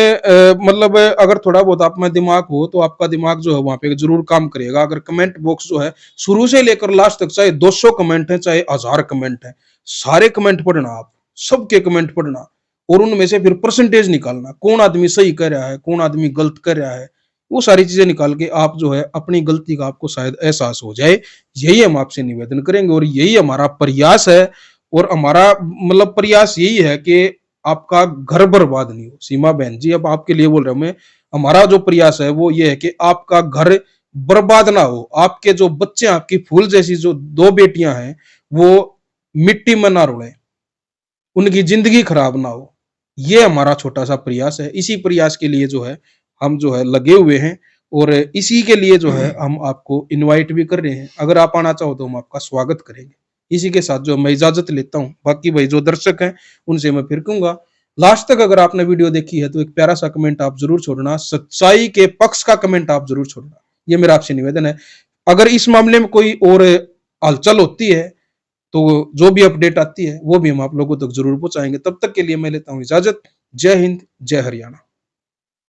मतलब अगर थोड़ा बहुत आप में दिमाग हो तो आपका दिमाग जो है वहां पे जरूर काम करेगा। अगर कमेंट बॉक्स जो है शुरू से लेकर लास्ट तक, चाहे 200 कमेंट है चाहे 1000 कमेंट है, सारे कमेंट पढ़ना, आप सबके कमेंट पढ़ना और उनमें से फिर परसेंटेज निकालना, कौन आदमी सही कर रहा है, कौन आदमी गलत कर रहा है, वो सारी चीजें निकाल के आप जो है अपनी गलती का आपको शायद एहसास हो जाए। यही हम आपसे निवेदन करेंगे और यही हमारा प्रयास है। और हमारा मतलब प्रयास यही है कि आपका घर बर्बाद नहीं हो। सीमा बहन जी, अब आपके लिए बोल रहा हूं मैं, हमारा जो प्रयास है वो ये है कि आपका घर बर्बाद ना हो, आपके जो बच्चे, आपकी फूल जैसी जो 2 बेटियां हैं वो मिट्टी में ना रुले, उनकी जिंदगी खराब ना हो। ये हमारा छोटा सा प्रयास है। इसी प्रयास के लिए जो है हम जो है लगे हुए हैं और इसी के लिए जो है हम आपको इनवाइट भी कर रहे हैं। अगर आप आना चाहो तो हम आपका स्वागत करेंगे। इसी के साथ जो मैं इजाजत लेता हूँ, बाकी भाई जो दर्शक हैं उनसे मैं फिर कहूंगा, लास्ट तक अगर आपने वीडियो देखी है तो एक प्यारा सा कमेंट आप जरूर छोड़ना, सच्चाई के पक्ष का कमेंट आप जरूर छोड़ना, ये मेरा आपसे निवेदन है। अगर इस मामले में कोई और हलचल होती है तो जो भी अपडेट आती है वो भी हम आप लोगों तक जरूर पहुंचाएंगे। तब तक के लिए मैं लेता हूं इजाजत। जय हिंद, जय हरियाणा।